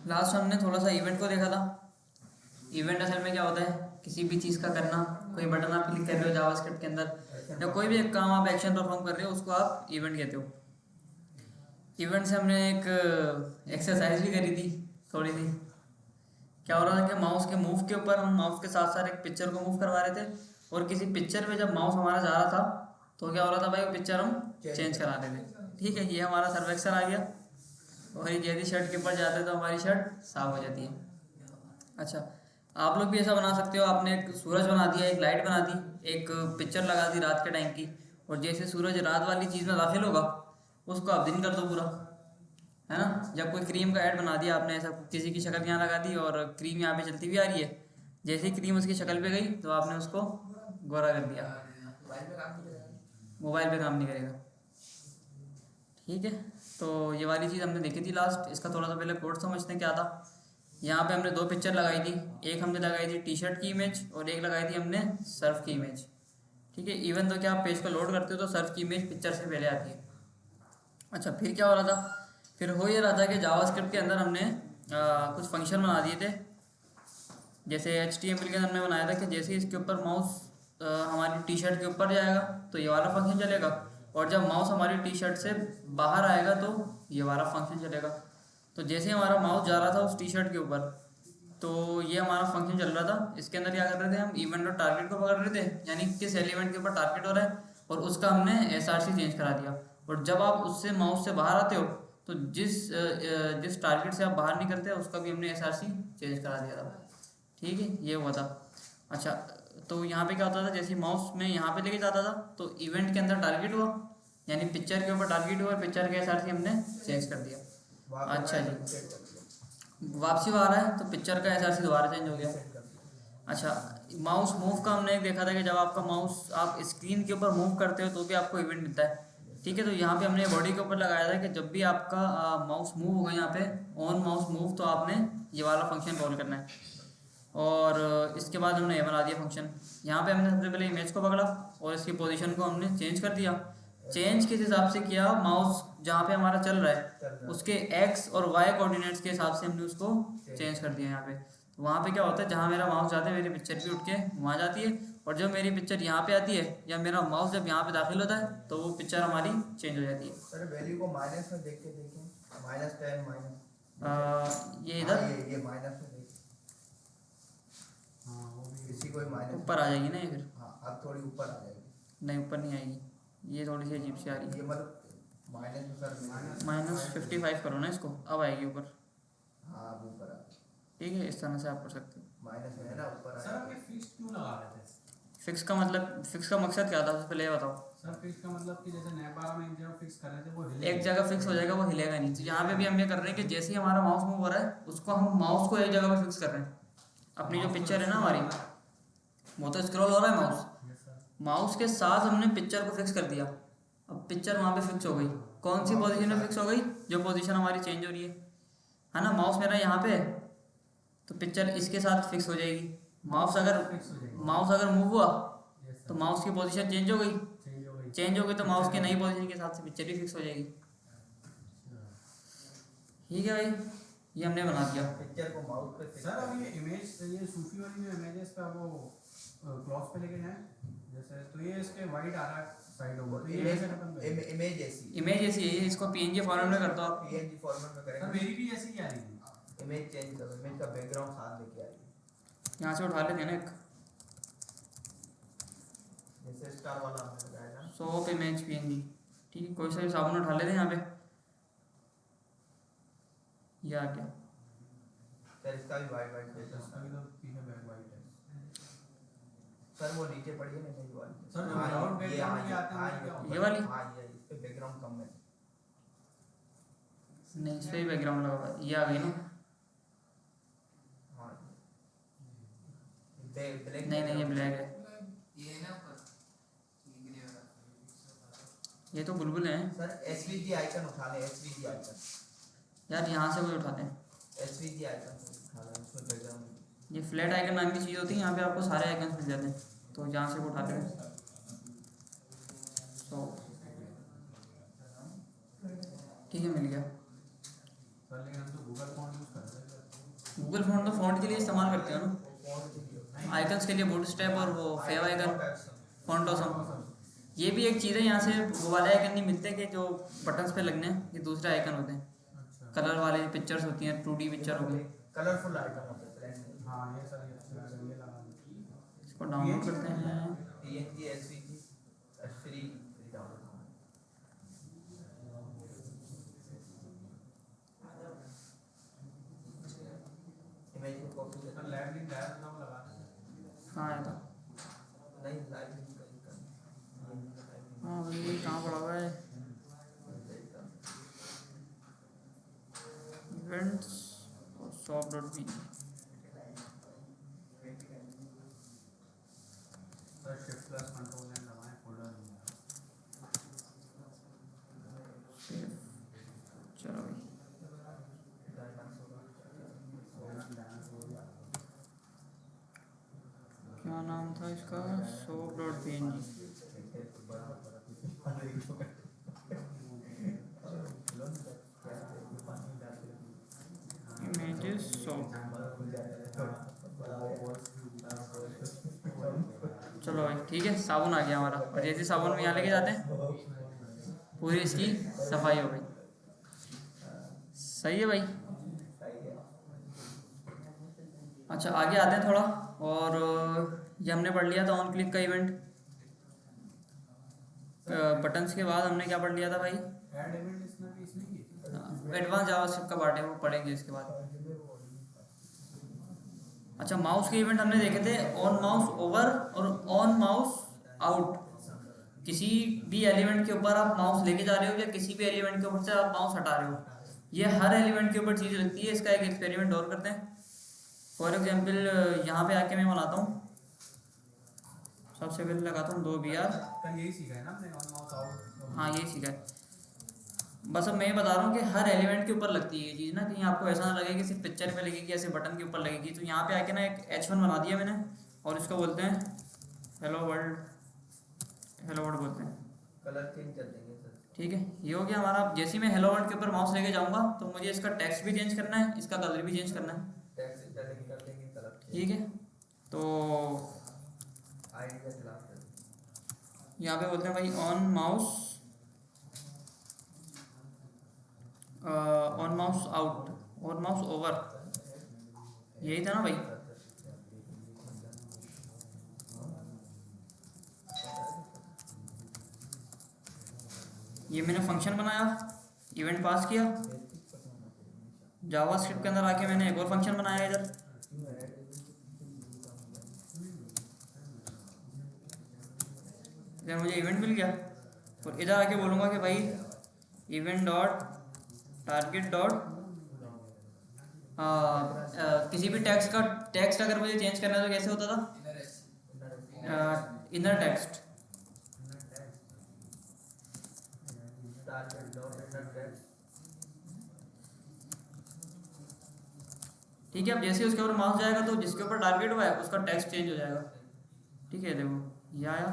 Last हमने थोड़ा सा इवेंट को देखा था। इवेंट असल में क्या होता है, किसी भी चीज़ का करना, कोई बटन आप क्लिक कर रहे हो जावास्क्रिप्ट के अंदर या कोई भी एक काम आप एक्शन परफॉर्म कर रहे हो उसको आप इवेंट कहते हो। इवेंट से हमने एक एक्सरसाइज भी करी थी थोड़ी सी। क्या हो रहा था कि माउस के मूव के ऊपर हम माउस के साथ साथ एक पिक्चर को मूव करवा रहे थे और किसी पिक्चर में जब माउस हमारा जा रहा था तो क्या हो रहा था भाई, वो पिक्चर हम चेंज करा रहे थे। ठीक है, ये हमारा सर्व एक्शन आ गया और ये जैसी शर्ट के ऊपर जाते हैं तो हमारी शर्ट साफ हो जाती है। अच्छा, आप लोग भी ऐसा बना सकते हो। आपने एक सूरज बना दिया, एक लाइट बना दी, एक पिक्चर लगा दी रात के टाइम की, और जैसे सूरज रात वाली चीज़ में दाखिल होगा उसको आप दिन कर दो पूरा, है ना। जब कोई क्रीम का ऐड बना दिया आपने, ऐसा किसी की शक्ल यहाँ लगा दी और क्रीम यहाँ पे चलती हुई आ रही है, जैसे ही क्रीम उसकी शक्ल पे गई तो आपने उसको गोरा कर दिया। मोबाइल पे काम नहीं करेगा। ठीक है, तो ये वाली चीज़ हमने देखी थी लास्ट। इसका थोड़ा सा पहले कोड समझते हैं क्या था। यहाँ पे हमने दो पिक्चर लगाई थी, एक हमने लगाई थी टी शर्ट की इमेज और एक लगाई थी हमने सर्फ की इमेज। ठीक है, इवन तो क्या आप पेज को लोड करते हो तो सर्फ की इमेज पिक्चर से पहले आती है। अच्छा, फिर क्या हो रहा था, फिर हो ये रहा था कि जावास्क्रिप्ट के अंदर हमने कुछ फंक्शन बना दिए थे। जैसे HTML के अंदर हमने बनाया था कि जैसे इसके ऊपर माउस हमारी टी शर्ट के ऊपर जाएगा तो ये वाला फंक्शन चलेगा, और जब माउस हमारी टी शर्ट से बाहर आएगा तो ये वाला फंक्शन चलेगा। तो जैसे हमारा माउस जा रहा था उस टी शर्ट के ऊपर तो ये हमारा फंक्शन चल रहा था। इसके अंदर क्या कर रहे थे, हम इवेंट और टारगेट को पकड़ रहे थे, यानी किस एलिमेंट के ऊपर टारगेट हो रहा है और उसका हमने SRC चेंज करा दिया। और जब आप उससे माउस से बाहर आते हो तो जिस टारगेट से आप बाहर निकलते हैं उसका भी हमने SRC चेंज करा दिया था। ठीक है, ये हुआ था। अच्छा, तो यहाँ पे क्या होता था, जैसे माउस में यहाँ पे लेके जाता था तो इवेंट के अंदर टारगेट हुआ, यानी पिक्चर के ऊपर टारगेट हुआ और पिक्चर के SRC हमने चेंज कर दिया। अच्छा जी, वापसी आ रहा है तो पिक्चर का SRC दोबारा चेंज हो गया। अच्छा, माउस मूव का हमने एक देखा था कि जब आपका माउस आप स्क्रीन के ऊपर मूव करते हो तो भी आपको इवेंट मिलता है। ठीक है, तो यहाँ पे हमने बॉडी के ऊपर लगाया था कि जब भी आपका माउस मूव होगा यहाँ पे ऑन माउस मूव तो आपने ये वाला फंक्शन कॉल करना है। और इसके बाद हमने ये बना दिया फंक्शन। यहाँ पे हमने सबसे पहले इमेज को पकड़ा और इसकी पोजीशन को हमने चेंज कर दिया। चेंज किस हिसाब से किया, माउस जहाँ पे हमारा चल रहा है उसके X और Y कोऑर्डिनेट्स के हिसाब से हमने उसको चेंज कर दिया। यहाँ पे तो वहाँ पे क्या होता है, जहाँ मेरा माउस जाता है मेरी पिक्चर भी उठ के वहाँ जाती है, और जब मेरी पिक्चर यहाँ पे आती है या मेरा माउस जब यहाँ पे दाखिल होता है तो वो पिक्चर हमारी चेंज हो जाती है। सर वैल्यू को माइनस में देख के देखें, -10 माइनस ये इधर ये माइनस में देखें। हाँ, वो भी इसी को माइनस ऊपर आ जाएगी ना ये फिर। हाँ, अब थोड़ी ऊपर आ जाएगी। नहीं, ऊपर नहीं आएगी, ये थोड़ी सी अजीब सी आ रही है। ये मतलब माइनस में सर -55 करो ना इसको, अब आएगी ऊपर। हाँ, अब ऊपर आ। ठीक है, इस तरह से आप कर सकते हो। माइनस में है ना, ऊपर सर आप ये फिक्स क्यों लगा रहे थे? फिक्स का मतलब, फिक्स का मकसद क्या था सबसे पहले ये बताओ। सर फिक्स का मतलब कि जैसे नए 12 में एक जगह फिक्स कर रहे थे वो हिले एक जगह फिक्स हो जाएगा, वो हिलेगा नहीं। तो यहाँ पे भी हम ये कर रहे हैं कि जैसे ही हमारा माउस मूव हो रहा है उसको हम माउस को एक जगह पे फिक्स कर रहे हैं। अपनी जो पिक्चर है ना हमारी, वो तो स्क्रॉल हो रहा है माउस, माउस के साथ हमने पिक्चर को फिक्स कर दिया। अब पिक्चर वहाँ पे फिक्स हो गई। कौन सी पोजीशन में फिक्स हो गई, जो पोजीशन हमारी चेंज हो रही है ना। माउस मेरा यहाँ पे तो पिक्चर इसके साथ फिक्स हो जाएगी। माउस अगर मूव हुआ तो माउस की पोजीशन चेंज हो गई। चेंज हो गई तो माउस की नई पोजीशन के साथ से पिक्चर भी फिक्स हो जाएगी। ठीक है भाई, ये हमने बना दिया पिक्चर को माउस पे। सर अब ये इमेज, ये सूफी वाली जो इमेजेस पे वो क्रॉस पे लेके जाए जैसे, तो ये इसके वाइट आ रहा है साइड ओवर, तो ये इमेज ऐसी है, इसको PNG फॉर्मेट में कर दो आप। PNG फॉर्मेट में करेंगे। सर मेरी भी ऐसी ही आ रही थी। इमेज चेंज करो, इमेज का बैकग्राउंड साथ लेके आइए। यहाँ से उठा लेते हैं ना एक जैसे स्टार वाला हमने लगाया था। Soap image PNG। ठीक है, कोई सा भी साबुन उठा लेते हैं यहाँ पे। ये आ गया सर, इसका भी वाइट वाइट है। इसका भी तो पीछे बैक वाइट है। सर वो नीचे पड़ी है ना इमेज वाली। सर बैकग्राउंड बैकग्राउंड ये आते हैं क्या? ये वाली? हाँ, ये इस पे बैकग्राउंड कम है। नहीं, इस पे ही बैकग्राउंड लगा हुआ है। ये आ गई ना। हाँ, नहीं नहीं, ये ब्लैक है। ये ना ऊपर ये ग्रे वाला, ये तो बुलबुल हैं सर। SVG आइकन उठा ले, SVG आइकन। यार, यहाँ से कोई उठाते हैं। SVG आइकन उठा ले, उसमें बैकग्राउंड। ये फ्लैट आइकन नाम की चीज़ होती है, यहाँ पे आपको सारे आइकन्स मिल जाते हैं, तो जहाँ से वो उठाते हैं। तो ठीक है, मिल गया। सर लेकिन हम तो गूगल फॉन्ट यूज कर रहे हैं। गूगल फ़ॉन्ट तो फ़ॉन्ट के लिए इस्तेमाल करते हो ना, आइकन्स के लिए बूटस्ट्रैप और वो फेव आइकन, फॉन्टोसम। ये भी एक चीज़ है, यहाँ से वो वाले आइकन नहीं मिलते कि जो बटन्स पे लगने हैं, ये दूसरे आइकन होते हैं, अच्छा कलर वाले पिक्चर्स होती हैं, 2D पिक्चर हो गई। कलरफुल आइटम होता है प्लेन हाँ ये सर ये अच्छा है, ये लगा इसको डाउनलोड करते हैं। PNG SVG free download. Image को कॉपी सर करना लैब लिंक डायरेक्ट नाम लगा दें। कहाँ आया था? नहीं लाइव कहीं करना। हाँ भाई कहाँ पड़ा हुआ है? इवेंट्स और shop.bg। Sir shift plus control N दबाएं, फोल्डर चलो भाई, क्या नाम था इसका? shop.bg। Images shop. चलो भाई ठीक है, साबुन आ गया हमारा, और जैसे साबुन में यहाँ लेके जाते हैं पूरी इसकी सफाई हो गई। सही है भाई। अच्छा आगे आते हैं थोड़ा, और ये हमने पढ़ लिया था ऑन क्लिक का इवेंट। बटन्स के बाद हमने क्या पढ़ लिया था भाई? ऐड इवेंट इसमें भी इसमें ही एडवांस जावास्क्रिप्ट का पार्ट है, वो पढ़ेंगे इसके बाद। अच्छा माउस के इवेंट हमने देखे थे, ऑन माउस ओवर और ऑन माउस आउट। किसी भी एलिमेंट के ऊपर आप माउस लेके जा रहे हो, या किसी भी एलिमेंट के ऊपर से आप माउस हटा रहे हो, ये हर एलिमेंट के ऊपर चीज़ लगती है। इसका एक एक्सपेरिमेंट और करते हैं। फॉर एग्जाम्पल यहाँ पे आके मैं बनाता हूँ, सबसे पहले लगाता हूँ 2BR। कल यही सीखा है ना हमने, ऑन माउस आउट। हाँ यही सीखा है। बस अब मैं बता रहा हूँ कि हर एलिमेंट के ऊपर लगती है ये चीज़ ना, कहीं आपको ऐसा ना लगे कि सिर्फ पिक्चर पे लगेगी, ऐसे बटन के ऊपर लगेगी। तो यहाँ पे आके ना एक H1 बना दिया मैंने, और इसको बोलते हैं हेलो वर्ल्ड। हेलो वर्ल्ड बोलते हैं, कलर चेंज कर देंगे सर। ठीक है। ये हो गया हमारा। जैसे ही मैं हेलो वर्ल्ड के ऊपर माउस लेके जाऊँगा तो मुझे इसका टेक्स्ट भी चेंज करना है, इसका कलर भी चेंज करना है, टैक्स इटालिक कर देंगे कलर ठीक है। तो आईडी का खिलाफ कर देंगे। यहाँ पे बोलते हैं भाई on mouse out, on mouse over, यही था ना भाई? ये मैंने फंक्शन बनाया, इवेंट पास किया, जावास्क्रिप्ट के अंदर आके मैंने एक और फंक्शन बनाया इधर। इधर मुझे इवेंट मिल गया, और इधर आके बोलूँगा कि भाई इवेंट डॉट टारगेट डॉट किसी भी टेक्स्ट अगर मुझे चेंज करना है तो कैसे होता था? Inner text. ठीक है। अब जैसे उसके ऊपर माउस जाएगा तो जिसके ऊपर टारगेट हुआ है उसका टेक्स्ट चेंज हो जाएगा, ठीक है। देखो ये आया,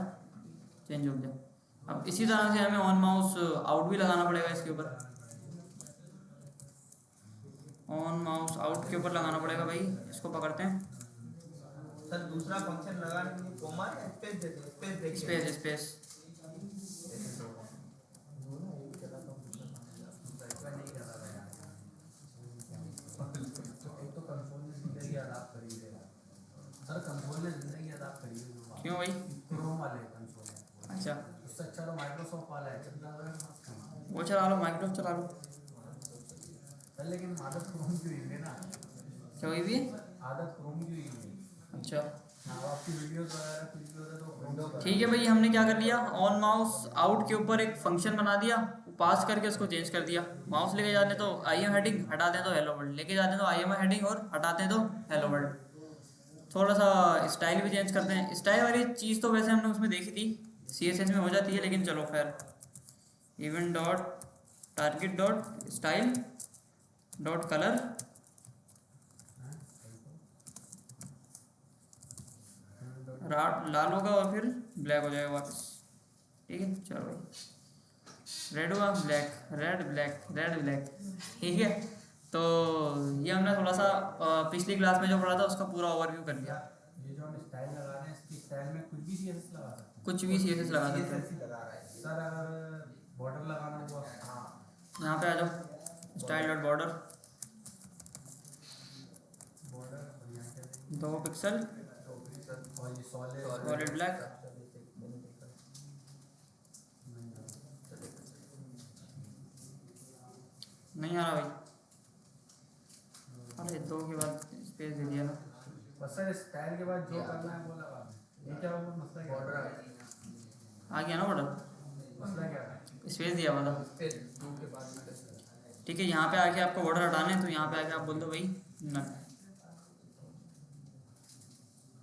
चेंज हो गया। अब इसी तरह से हमें ऑन माउस आउट भी लगाना पड़ेगा इसके ऊपर, ऑन माउस आउट के ऊपर लगाना पड़ेगा भाई। इसको पकड़ते हैं, सर दूसरा फंक्शन लगाने के लिए कॉमा या स्पेस देते हैं? स्पेस देखिए, स्पेस स्पेस। सर कंसोल में जिंदगी अदाप्ट करी है। क्यों भाई? क्रोम वाले कंसोल है। अच्छा उससे अच्छा तो माइक्रोसॉफ्ट वाला है। वो चला लो, माइक्रोसॉफ्ट चला लो। सर लेकिन आदत क्रोम की हुई है ना। क्या हुई भी? आदत क्रोम की हुई है। अच्छा हाँ आपकी वीडियोस वगैरह कुछ भी होता है तो क्रोम का। ठीक है भाई, हमने क्या कर लिया, ऑन माउस आउट के ऊपर एक फंक्शन बना दिया, पास करके उसको चेंज कर दिया। माउस लेके जाते तो IM हेडिंग, हटाते तो हेलो वर्ल्ड, लेके जाते तो IM हेडिंग और हटाते तो हेलो वर्ल्ड। थोड़ा सा स्टाइल भी चेंज करते हैं। स्टाइल वाली चीज़ तो वैसे हमने उसमें देखी थी, CSS में हो जाती है, लेकिन चलो खैर। Event dot target dot style dot colour, लाल होगा और फिर ब्लैक हो जाएगा वापस, ठीक है। चलो भाई रेड हुआ black, red black, red black, ठीक है। तो ये हमने थोड़ा थोड़ा सा पिछली क्लास में जो पढ़ा था उसका पूरा ओवरव्यू कर लिया। ये जो हम स्टाइल लगा रहे हैं इसकी स्टाइल में कुछ भी CSS लगा सकते हैं। कुछ भी CSS लगा सकते हैं। CSS लगा रहा है सर अगर बॉर्डर लगाना हुआ, हाँ यहाँ पे आ जाओ, स्टाइल डॉट बॉर्डर, बॉर्डर और यहाँ क्या देंगे? 2 पिक्सल और ये सॉलिड ब्लैक। नहीं आ रहा भाई, अरे 2 के बाद स्पेस दे दिया ना। बस सर स्टाइल के बाद जो करना है वो लगा दें। ये क्या होगा, मसला क्या बॉर्डर है? आ गया ना बॉर्डर, मसला क्या है? स्पेस दिया वाला। फिर 2 के बाद ठीक है, यहाँ पे आके आपको बॉर्डर हटाने हैं तो यहाँ पे आके आप बोल दो भाई नन।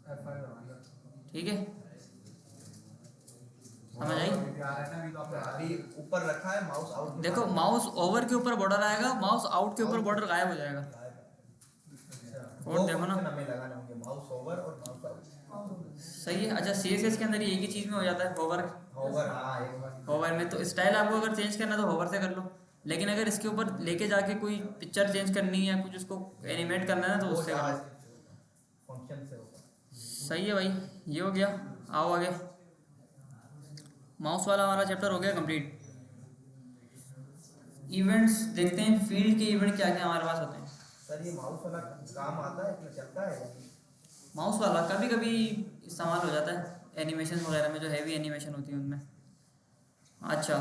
F5 दबाना। ठीक है, समझ आई? ये आ रहा है ना, अभी तो आपने अभी ऊपर रखा है माउस आउट। देखो माउस ओवर के ऊपर बॉर्डर आएगा, माउस आउट के ऊपर बॉर्डर गायब हो जाएगा। और देखो ना, हमें लगाना होंगे माउस ओवर और माउस आउट। सही है। अच्छा CSS के अंदर एक ही चीज़ में हो जाता है, होवर। ओवर हाँ एक बार होवर में तो स्टाइल आपको अगर चेंज करना है तो होवर से कर लो, लेकिन अगर इसके ऊपर लेके जाके कोई पिक्चर चेंज करनी है या कुछ उसको एनिमेट करना है तो उससे कर लो। फंक्शन से होगा। सही है भाई, ये हो गया। आओ आगे, माउस वाला हमारा चैप्टर हो गया कंप्लीट। इवेंट्स देखते हैं, फील्ड के इवेंट क्या क्या हमारे पास होते हैं। सर ये माउस वाला काम आता है कि चलता है? माउस वाला कभी कभी इस्तेमाल हो जाता है एनिमेशन वगैरह में, जो हैवी एनिमेशन होती है उनमें। अच्छा,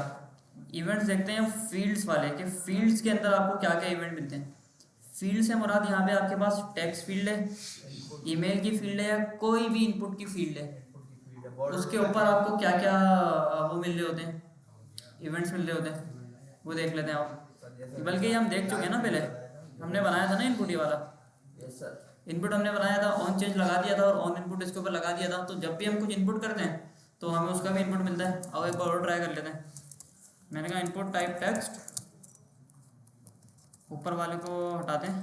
इवेंट्स देखते हैं फील्ड्स वाले के। फील्ड्स के अंदर आपको क्या क्या इवेंट मिलते हैं। फील्ड से मुराद यहाँ पे आपके पास टेक्स्ट फील्ड है, ईमेल की फील्ड है, या कोई भी इनपुट की फील्ड है, उसके ऊपर आपको क्या क्या वो मिल रहे होते हैं, इवेंट्स मिल रहे होते हैं, वो देख लेते हैं आप। बल्कि ये हम देख चुके हैं ना, पहले हमने बनाया था ना इनपुट ये वाला। Yes sir. इनपुट हमने बनाया था, ऑन चेंज लगा दिया था और ऑन इनपुट इसके ऊपर लगा दिया था। तो जब भी हम कुछ इनपुट करते हैं तो हमें उसका भी इनपुट मिलता है। अब एक बार और ट्राई कर लेते हैं। मैंने कहा इनपुट टाइप टेक्स्ट, ऊपर वाले को हटाते हैं,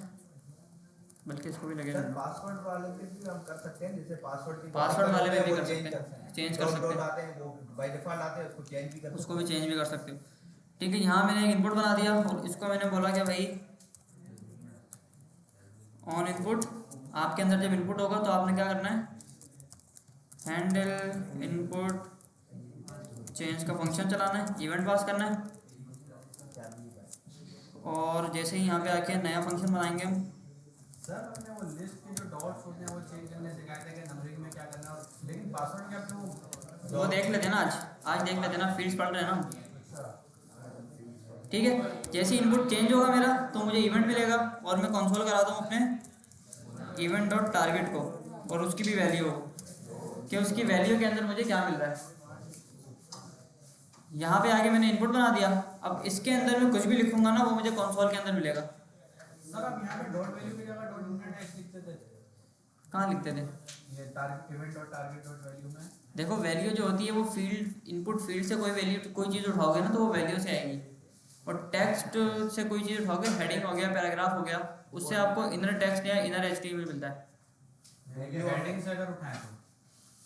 बल्कि इसको भी लगेगा। सर पासवर्ड वाले पे भी हम कर सकते हैं, जैसे पासवर्ड वाले पे भी कर सकते हैं, चेंज कर सकते हैं, आते हैं वो बाय डिफॉल्ट आते हैं, उसको चेंज भी कर उसको भी चेंज भी कर सकते हो। ठीक है, यहाँ मैंने एक इनपुट बना दिया और इसको मैंने बोला कि भाई ऑन इनपुट। आपके अंदर जब इनपुट होगा तो आपने क्या करना है, हैंडल इनपुट चेंज का फंक्शन चलाना है, इवेंट पास करना है। और जैसे ही यहाँ पे आके नया फंक्शन बनाएंगे हम। सर हमने वो लिस्ट के जो डॉट्स होते हैं वो चेंज करने सिखाया था कि नंबरिंग में क्या करना है, लेकिन पासवर्ड क्या आपने वो देख लेते हैं ना, आज देख लेते हैं ना, फील्ड्स पढ़ रहे हैं ना। ठीक है, जैसे इनपुट चेंज होगा मेरा तो मुझे इवेंट मिलेगा और मैं कंसोल कराता हूँ अपने इवेंट डॉट टारगेट को, और उसकी भी वैल्यू हो कि उसकी वैल्यू के अंदर मुझे क्या मिल रहा है। यहाँ पे आके मैंने इनपुट बना दिया, अब इसके अंदर मैं कुछ भी लिखूंगा ना वो मुझे कंसोल के अंदर मिलेगा। सर आप यहाँ पे डॉट वैल्यू की जगह डॉट यूनिट टेक्स्ट लिखते थे, कहाँ लिखते थे? ये target event dot target dot value में। देखो वैल्यू जो होती है वो फील्ड, इनपुट फील्ड से कोई वैल्यू, कोई चीज़ उठाओगे ना तो वो वैल्यू से आएगी। और टेक्स्ट से कोई चीज़ उठाओगे, हेडिंग हो गया, पैराग्राफ हो गया, उससे आपको इनर टेक्स्ट या इनर HTML मिलता है। हेडिंग से अगर उठाएं तो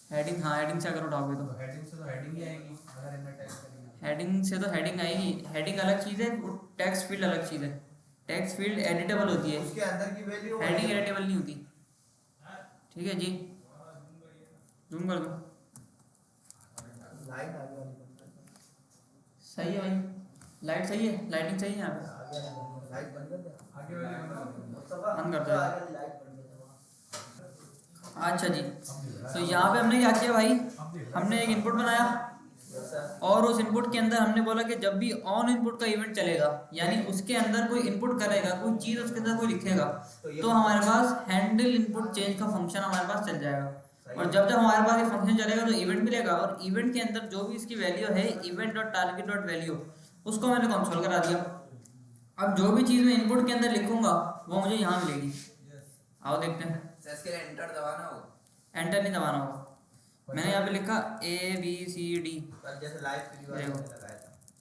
हेडिंग, हाँ हेडिंग से अगर उठाओगे तो हेडिंग से तो हेडिंग ही आएगी अगर इनर टेक्स्ट करेंगे। हेडिंग से तो हेडिंग आएगी। हेडिंग अलग चीज़ है, टेक्स्ट फील्ड अलग चीज़ है। टेक्स्ट फील्ड एडिटेबल होती है, उसके अंदर की वैल्यू हेडिंग एडिटेबल नहीं होती। ठीक है जी, जूम कर दो। लाइट आगे वाली सही है भाई, लाइट सही है, लाइटिंग सही है यहाँ पे। लाइट बंद कर दे आगे वाली बंद कर दो। अच्छा जी, तो यहाँ पे हमने क्या किया भाई, हमने एक इनपुट बनाया और उस इनपुट के अंदर हमने बोला कि जब भी ऑन इनपुट का इवेंट चलेगा, यानी उसके अंदर कोई इनपुट करेगा, कोई चीज़ उसके अंदर कोई लिखेगा, तो हमारे पास हैंडल इनपुट चेंज का फंक्शन हमारे पास चल जाएगा। और जब जब हमारे पास ये फंक्शन चलेगा तो इवेंट मिलेगा, और इवेंट के अंदर जो भी इसकी वैल्यू है event dot target dot value, उसको मैंने कंसोल करा दिया। अब जो भी चीज़ मैं इनपुट के अंदर लिखूंगा वो मुझे यहाँ मिलेगी। आओ देखते हैं। इसके लिए एंटर दबाना होगा। एंटर नहीं दबाना होगा। मैंने यहाँ पे लिखा ABCD, जैसे लाइव देखो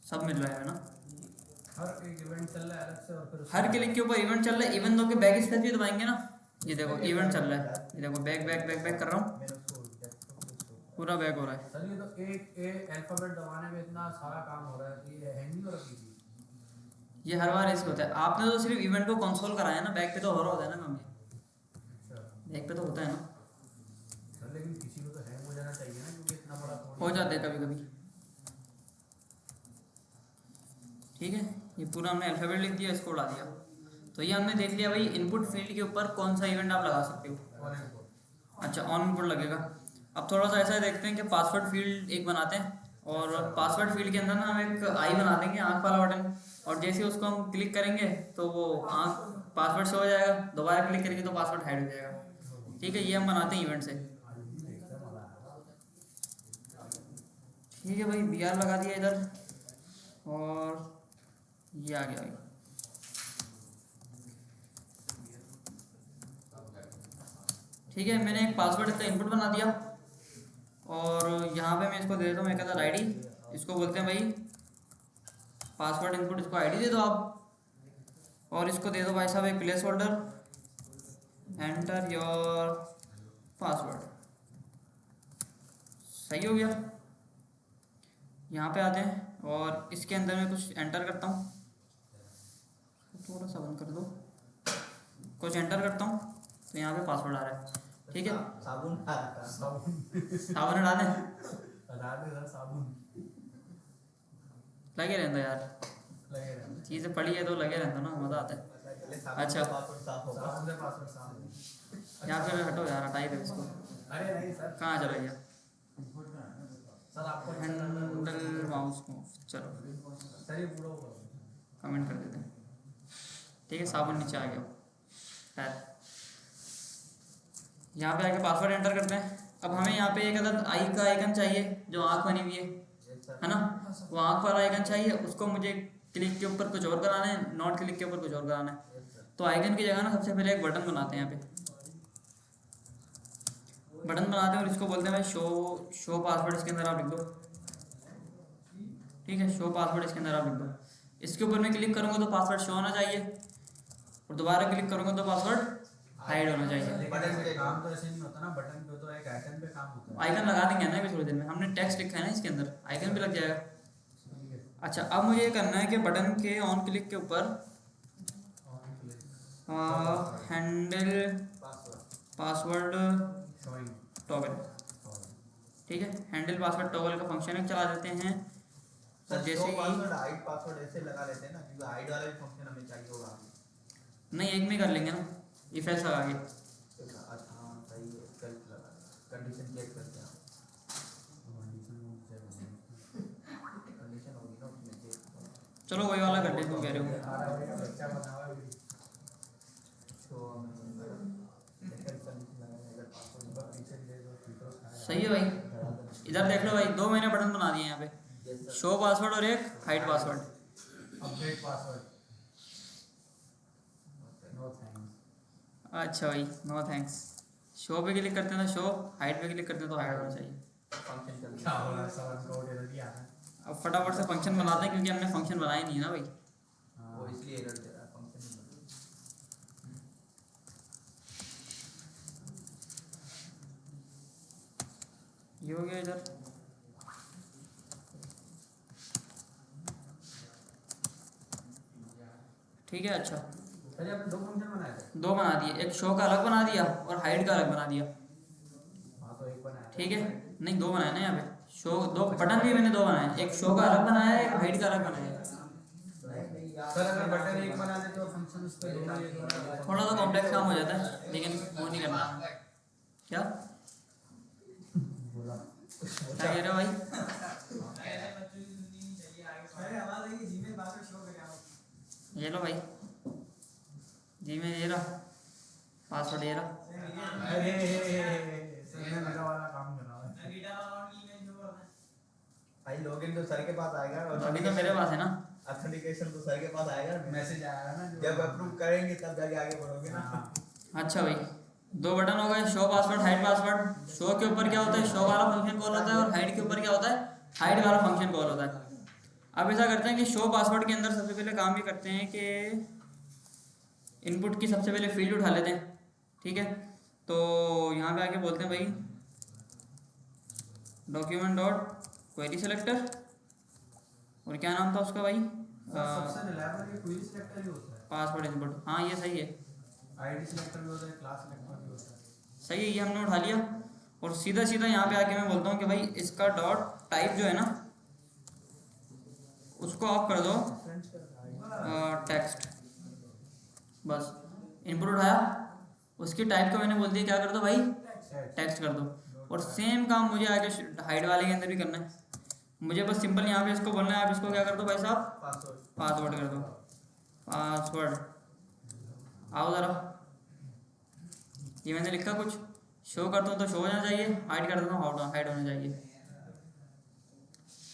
सब मिल रहा है ना। हर एक इवेंट चल रहा है अलग से, और फिर हर क्लिक के ऊपर इवेंट चल रहा है। इवन दो के बैक स्पेस भी दबाएंगे ना, ये देखो इवेंट चल रहा है, ये देखो बैक बैक बैक बैक कर रहा हूँ, पूरा बैक हो रहा है। सर ये तो एक अल्फाबेट दबाने में इतना सारा काम हो रहा है कि ये हैंग नहीं हो रही थी। ये हर बार ऐसे होता है। आपने तो सिर्फ इवेंट को कंसोल कराया ना, बैक पे तो हो रहा होता है ना काम ये, अच्छा बैक पे तो होता है ना, सर, लेकिन किसी को तो हैंग हो जाना चाहिए ना, क्योंकि इतना बड़ा हो जाते हैं कभी कभी। ठीक है, ये पूरा हमने अल्फ़ाबेट लिख दिया, इसको उड़ा दिया। तो ये हमने देख लिया भाई इनपुट फील्ड के ऊपर कौन सा इवेंट आप लगा सकते हो। और इनको अच्छा, ऑन इनपुट लगेगा। अब थोड़ा सा ऐसा देखते हैं कि पासवर्ड फील्ड एक बनाते हैं, और पासवर्ड फील्ड के अंदर ना हम एक आई बना देंगे, आँख वाला बटन, और जैसे उसको हम क्लिक करेंगे तो वो आँख पासवर्ड से हो जाएगा, दोबारा क्लिक करेंगे तो पासवर्ड हाइड हो जाएगा। ठीक है, ये हम बनाते हैं इवेंट से। ठीक है भाई, बी आर लगा दिया इधर, और ये आ गया भाई। ठीक है, मैंने एक पासवर्ड का इनपुट बना दिया, और यहाँ पे मैं इसको दे देता हूँ, मैं कहता आईडी, इसको बोलते हैं भाई पासवर्ड इनपुट, इसको आईडी दे दो आप, और इसको दे दो भाई साहब एक place holder, enter your password. सही हो गया। यहाँ पे आते हैं और इसके अंदर मैं कुछ एंटर करता हूँ, थोड़ा सा बंद कर दो, कुछ एंटर करता हूँ तो यहाँ पे पासवर्ड आ रहा है। ठीक है, साबुन आ रहा था। सावन हटा दें, साबुन लगे रहता यार, लगे रहते चीज़ें पड़ी है तो लगे रहता ना, मज़ा आता है। पहले साबुन अच्छा। से पासवर्ड साफ होगा। साबुन से पासवर्ड साबुन। यहाँ पे हटो यार, हटा ही दो इसको, अरे नहीं सर, कहाँ चला गया सर आपको हैंडल माउस को, चलो सर ये पूरा होगा। कमेंट कर देते हैं। ठीक है, साबुन नीचे आ गया खैर। यहाँ पे आके पासवर्ड एंटर करते हैं। अब हमें यहाँ पे एक अदद आई का आइकन चाहिए, जो आँख बनी हुई है ना, वो आँख वाला आइकन चाहिए, उसको मुझे क्लिक के ऊपर कुछ और कराना है, नॉट क्लिक के ऊपर कुछ और कराना है। तो आइकन की जगह ना सबसे पहले एक बटन बनाते हैं, यहाँ पे बटन बनाते हैं और इसको बोलते हैं भाई शो पासवर्ड, इसके अंदर आप लिख दो। ठीक है, शो पासवर्ड इसके अंदर आप लिख दो। इसके ऊपर मैं क्लिक करूँगा तो पासवर्ड शो होना चाहिए, और दोबारा क्लिक करूँगा तो पासवर्ड हाइड होना चाहिए। बटन पे काम तो ऐसे नहीं होता ना, बटन पे तो एक आइकन पे काम होता है। आइकन लगा देंगे ना अभी थोड़ी देर में, हमने टेक्स्ट लिखा है ना इसके अंदर, आइकन भी लग जाएगा। अच्छा, अब मुझे ये करना है कि बटन के ऑन क्लिक के ऊपर हैंडल पासवर्ड शोइंग टॉगल। ठीक है, हैंडल पासवर्ड टॉगल का फंक्शन एक चला देते हैं। सर जैसे शो ही पासवर्ड हाइड पासवर्ड ऐसे लगा लेते हैं ना, क्योंकि हाइड वाला भी फंक्शन हमें चाहिए होगा। नहीं, एक में कर लेंगे ना, इफ एल्स लगा के। अच्छा हाँ सही है, कल लगा कंडीशन चेक करते हैं। कंडीशन होगी ना उसमें चेक। चलो वही वाला कर लेते, कह रहे हो। बच्चा बना हुआ है तो कंडीशन लगाएंगे अगर पासवर्ड पीछे ले दो फिर सही है भाई, इधर देख लो भाई, दो मैंने बटन बना दिए यहाँ पे, शो पासवर्ड और एक hide password. Update password. No thanks. अच्छा भाई, नो थैंक्स। शो पे क्लिक करते हैं तो शो, हाइड पे क्लिक करते हैं तो हाइड होना चाहिए। फंक्शन चल क्या हो रहा है सर, हमको एरर दिया है। अब फटाफट से फंक्शन बनाते हैं, क्योंकि हमने फंक्शन बनाया नहीं है ना भाई। वो इसलिए एरर दे रहा है फंक्शन। ये हो गया इधर। ठीक है, अच्छा अरे आपने दो फंक्शन बनाए थे। दो बना दिए, एक शो का अलग बना दिया और हाइड का अलग बना दिया। हाँ तो एक बनाया। ठीक है, नहीं दो बनाए ना यहाँ पे, शो दो बटन भी मैंने दो बनाए, एक शो का अलग बनाया है, एक हाइड का अलग बनाया है। सर अगर बटन एक बना दे तो फंक्शन उस पे दोनों ये दोनों थोड़ा सा कॉम्प्लेक्स काम हो जाता है, लेकिन वो नहीं करना। क्या बोला। क्या कह रहे हो भाई? ये लो भाई, जी मैं ये रहा पासवर्ड, ये रहा। अरे सर ने मेरा वाला काम करा है। भाई लॉगिन तो सर के पास आएगा और अभी तो मेरे पास है ना। ऑथेंटिकेशन तो सर के पास आएगा। मैसेज आया ना जब अप्रूव करेंगे तब जाके आगे बढ़ोगे ना। अच्छा भाई, दो बटन हो गए, show password, hide password. Show के ऊपर क्या होता है, शो वाला फंक्शन कॉल होता है, और हाइड के ऊपर क्या होता है, हाइड वाला फंक्शन कॉल होता है। अब ऐसा करते हैं कि शो पासवर्ड के अंदर सबसे पहले काम ये करते हैं कि इनपुट की सबसे पहले फील्ड उठा लेते हैं। ठीक है, तो यहाँ पे आके बोलते हैं भाई डॉक्यूमेंट डॉट क्वेरी सेलेक्टर, और क्या नाम था उसका भाई, सबसे रिलायबल ये क्वेरी सिलेक्टर ही होता है। पासवर्ड इनपुट, हाँ ये सही है, आईडी सिलेक्टर भी होता है, क्लास सिलेक्टर भी होता है। सही है, ये हमने उठा लिया। और सीधा सीधा यहाँ पे आके मैं बोलता हूँ कि भाई इसका डॉट टाइप जो है ना उसको आप कर दो टेक्स्ट, बस इनपुट उठाया, उसकी टाइप को मैंने बोल दिया क्या कर दो भाई, टेक्स्ट कर दो। और सेम काम मुझे आगे हाइड वाले के अंदर भी करना है, मुझे बस सिंपल यहाँ पे इसको बोलना है, आप इसको क्या कर दो भाई साहब, पासवर्ड कर दो, पासवर्ड। आओ ज़रा, ये मैंने लिखा कुछ, शो करता हूँ तो शो होना चाहिए, हाइड कर देता हूँ हाइड होना चाहिए।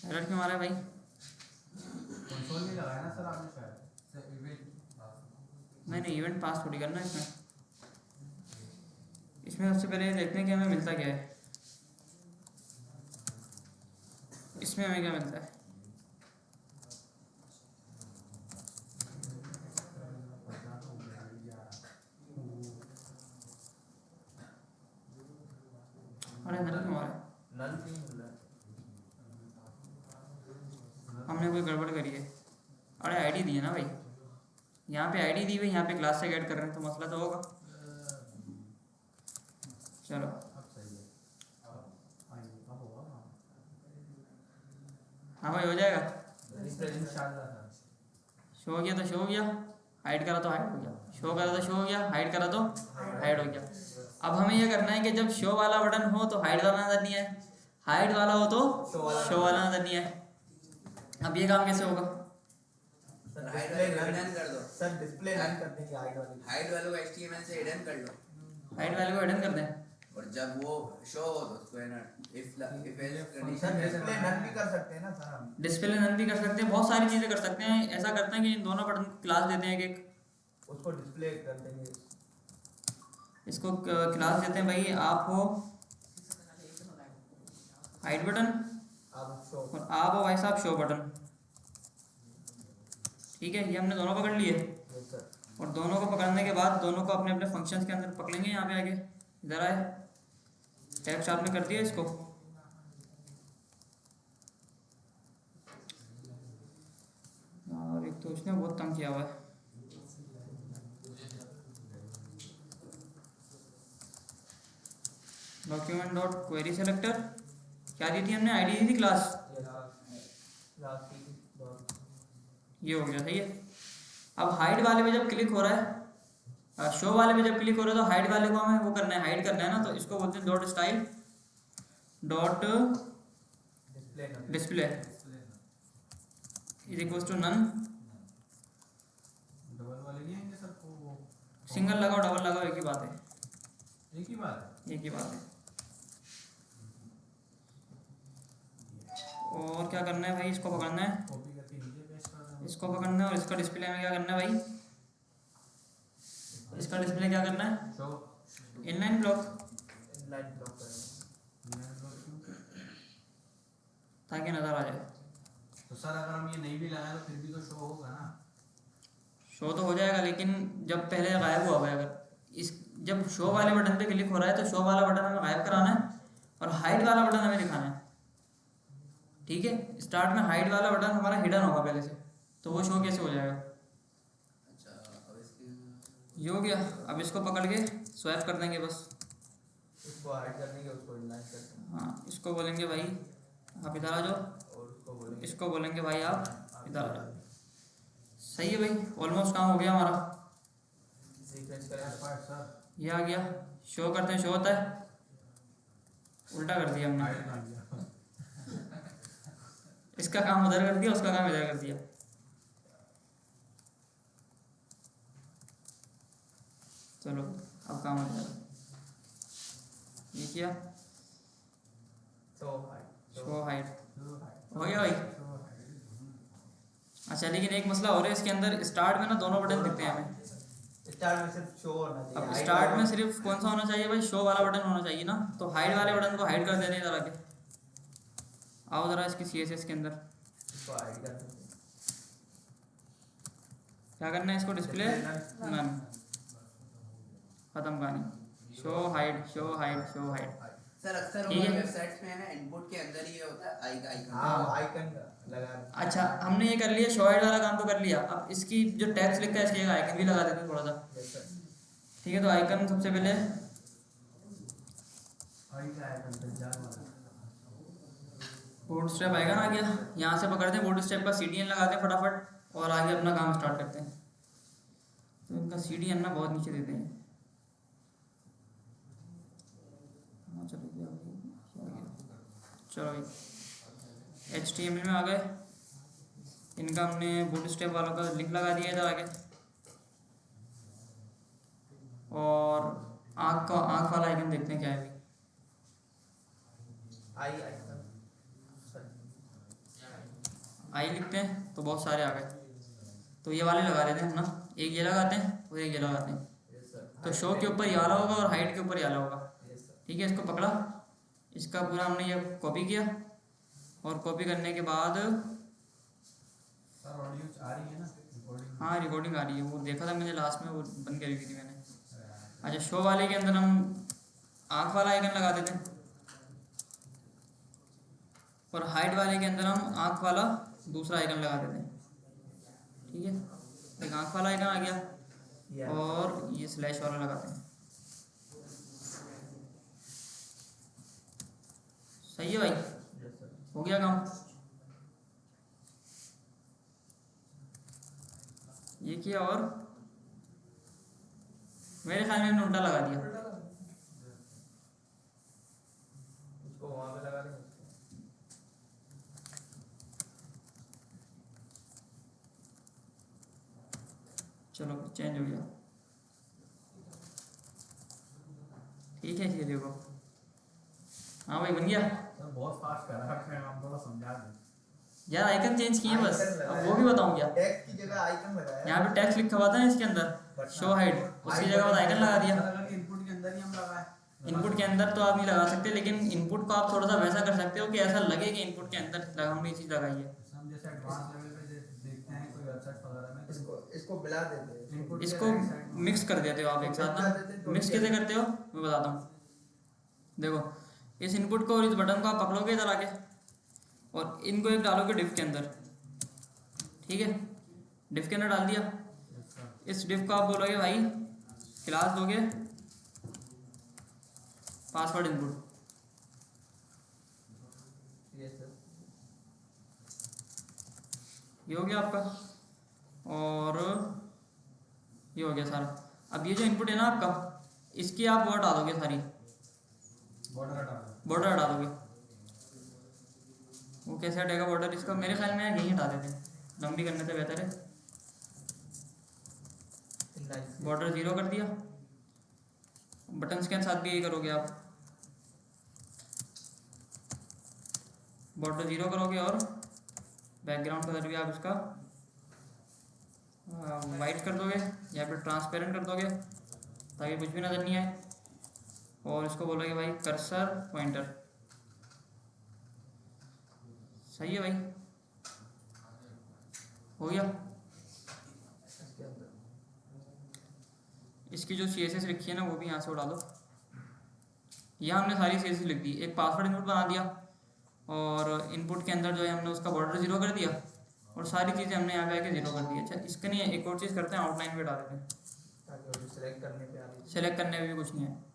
एरर क्यों आ रहा है भाई? कंसोल नहीं लगाया ना सर आपने शायद, नहीं इवेंट पास थोड़ी करना है इसमें। इसमें सबसे पहले देखते हैं कि हमें मिलता क्या है, इसमें हमें क्या मिलता है। अरे नल क्यों आ रहा है? नल नहीं मिल रहा है। हमने कोई गड़बड़ करी है। अरे आईडी दी है ना भाई, यहाँ पे आईडी दी हुई, यहाँ पे क्लास से ऐड कर रहे हैं तो मसला तो होगा। चलो अब सही है, अब होगा ना। हाँ भाई हो जाएगा, इंशाल्लाह सर। शो हो गया तो शो हो गया, हाइड करा तो हाइड हो गया, शो करा तो शो हो गया, हाइड करा तो हाइड हो गया। अब हमें यह करना है कि जब शो वाला बटन हो तो हाइड वाला नजर नहीं आए, हाइड वाला हो तो शो वाला नजर नहीं आए। अब ये काम कैसे होगा? सर डिस्प्ले रन कर देंगे हाइड वाले, हाइड वालों को HTML से हिडन कर लो, हाइड वाले को हिडन कर दें, और जब वो शो हो तो उसको है ना if else sir condition display run भी कर सकते हैं ना सर हम। डिस्प्ले नन भी कर सकते हैं, बहुत सारी चीज़ें कर सकते हैं। ऐसा करते हैं कि इन दोनों बटन क्लास देते हैं एक, उसको डिस्प्ले कर देंगे। इसको क्लास देते हैं भाई, आप हो हाइड बटन आप शो और आप हो भाई साहब शो बटन। ठीक है, ये हमने दोनों पकड़ लिए, सर और दोनों को पकड़ने के बाद दोनों को अपने अपने फंक्शंस के अंदर पकड़ेंगे। यहाँ पे आगे इधर आए, टेक्स्ट आपने कर दिया इसको, और एक तो उसने बहुत तंग किया हुआ है। डॉक्यूमेंट डॉट क्वेरी सेलेक्टर, क्या दी थी हमने, आईडी दी थी क्लास, ये हो गया, सही है। अब हाइड वाले पे जब क्लिक हो रहा है, शो वाले पे जब क्लिक हो रहा है तो हाइड वाले को हमें वो करना है, हाइड करना है ना, तो इसको बोलते हैं dot style dot display is equal to none. Double वाले नहीं आएंगे सर को? सिंगल लगाओ डबल लगाओ एक ही बात है, एक ही बात एक ही बात है। और क्या करना है भाई, इसको पकड़ना है, है, कॉपी करके नीचे पेस्ट कर देना। इसको पकड़ना है, और इसका डिस्प्ले में क्या करना है भाई, इसका डिस्प्ले क्या करना है, show inline block, inline block करेंगे। ताकि नजर आ जाए। तो सर अगर हम ये नहीं भी लगाए तो फिर भी तो शो होगा ना? शो तो हो जाएगा, लेकिन जब पहले गायब हुआ है, अगर इस जब शो वाले बटन पे क्लिक हो रहा है तो शो वाला बटन हमें गायब कराना है, और हाइड वाला बटन हमें दिखाना है। ठीक है, स्टार्ट में हाइड वाला बटन हमारा हिडन होगा पहले से, तो वो शो कैसे हो जाएगा। अच्छा अब इसकी ये हो गया। अब इसको पकड़ के स्वैप कर देंगे बस, इसको हाइड कर देंगे, उसको इनलाइन कर देंगे, हाँ इसको बोलेंगे भाई आप इधर आ जाओ, और उसको बोलेंगे इसको बोलेंगे भाई आप इधर आ जाओ। सही है भाई, ऑलमोस्ट काम हो गया हमारा। सीक्वेंस करें सर ये आ गया, शो करते हैं, शो होता है, उल्टा कर दिया हमने, हाइड कर दिया। इसका काम उधर कर दिया, उसका काम इधर कर दिया। चलो अब काम हो जाएगा, ये किया, तो हाइड शो हाइड हो गया भाई। अच्छा लेकिन एक मसला और है इसके अंदर, स्टार्ट में ना दोनों बटन दिखते हैं हमें। स्टार्ट में सिर्फ शो होना चाहिए। अब hide स्टार्ट वाला- में सिर्फ कौन सा होना चाहिए भाई, शो वाला बटन होना चाहिए ना, तो हाइड वाले बटन को हाइड कर देने हैं जरा के। आओ जरा इसकी CSS के अंदर इसको हाइड कर देंगे। क्या करना है, इसको डिस्प्ले Display नन, खत्म कहानी, show hide show hide show hide. Sir अक्सर ठीक है। वेबसाइट्स में है ना इनपुट के अंदर ही ये होता है आइकन। हाँ आइकन लगा अच्छा हमने ये कर लिया, शो हाइड वाला काम तो कर लिया। अब इसकी जो टेक्स्ट लिखा है इसकी एक आइकन भी लगा देते हैं थोड़ा सा। Yes sir. ठीक है, तो आइकन सबसे पहले आई का आइकन पे जान वाला बूट स्टेप आएगा ना, आ गया। यहाँ से पकड़ते हैं बूट स्टेप का CDN लगाते हैं फटाफट और आगे अपना काम स्टार्ट करते हैं। तो इनका CDN ना बहुत नीचे देते हैं। हाँ चलो ये आ गया। चलो भाई HTML में आ गए। इनका हमने बूट स्टेप वालों का लिंक लगा दिया इधर आगे। और आँख वाला आइकन देखते हैं क्या है अभी। आई आइकन आई लिखते हैं तो बहुत सारे आ गए। तो ये वाले लगा देते हैं हम ना, एक ये लगाते हैं और एक ये लगाते हैं। Yes sir. तो शो के ऊपर ये वाला होगा और हाइट के ऊपर ये वाला होगा। Yes sir. ठीक है, इसको पकड़ा, इसका पूरा हमने ये कॉपी किया और कॉपी करने के बाद सर ऑडियो आ रही है ना रिकॉर्डिंग। हाँ रिकॉर्डिंग आ रही है, वो देखा था मैंने लास्ट में, वो बंद करी हुई थी मैंने। अच्छा शो वाले के अंदर हम आँख वाला आइकन लगा देते हैं और हाइट वाले के अंदर हम आँख वाला दूसरा आइकन लगा देते हैं। ठीक है, एक आँख वाला आइकन आ गया और ये स्लैश वाला लगाते हैं। सही है भाई, यस सर। हो गया काम। ये किया और मेरे ख्याल में हमने उल्टा लगा दिया। उसको वहाँ पे लगा देंगे। चलो चेंज हो गया। ठीक है, ये देखो। हाँ भाई बन गया। सर बहुत फास्ट कर रहा है, हम थोड़ा समझा दें। यार आइकन चेंज किए बस, आइकन लगाया। अब वो भी बताऊँ क्या। टेक्स्ट की जगह आइकन लगाया। यहाँ पे टेक्स्ट लिखा हुआ था ना इसके अंदर शो हाइड, उसकी जगह पर आइकन लगा दिया। सर अगर इनपुट के अंदर ही हम लगाए इनपुट के अंदर तो आप नहीं लगा सकते, लेकिन इनपुट को आप थोड़ा सा वैसा कर सकते हो कि ऐसा लगे कि इनपुट के अंदर हमने ये चीज़ लगाई है। हम जैसे एडवांस लेवल पे देखते हैं कोई वेबसाइट वगैरह में इसको मिला देते हैं। इनपुट इसको मिक्स कर देते हो आप एक साथ ना। मिक्स कैसे करते हो मैं बताता हूँ। देखो इस इनपुट को और इस बटन को आप पकड़ोगे इधर आके और इनको एक डालोगे डिफ के अंदर। ठीक है, डिफ के अंदर डाल दिया। इस डिफ को आप बोलोगे भाई क्लास दोगे पासवर्ड इनपुट। Yes sir. ये हो गया आपका और ये हो गया सारा। अब ये जो इनपुट है ना आपका, इसकी आप वो हटा दोगे सारी, बॉर्डर हटा दोगे। वो कैसे हटेगा बॉर्डर इसका, मेरे ख्याल में यही हटा देते हैं, लंबी करने से बेहतर है। बॉर्डर 0 कर दिया। बटन्स के साथ भी यही करोगे आप, बॉर्डर 0 करोगे और बैकग्राउंड कलर भी आप इसका वाइट कर दोगे या फिर ट्रांसपेरेंट कर दोगे ताकि कुछ भी नज़र नहीं आए। और इसको बोलोगे भाई कर्सर पॉइंटर। सही है भाई, हो गया। इसकी जो CSS लिखी है ना वो भी यहाँ से उड़ा दो। यहाँ हमने सारी CSS लिख दी, एक पासवर्ड इनपुट बना दिया और इनपुट के अंदर जो है हमने उसका बॉर्डर 0 कर दिया और सारी चीज़ें हमने यहाँ पे आके 0 कर दी। अच्छा इसके नहीं एक और चीज़ करते हैं, आउटलाइन पे डाल देते हैं ताकि वो सेलेक्ट करने पे आ रही। सेलेक्ट करने में भी कुछ नहीं है।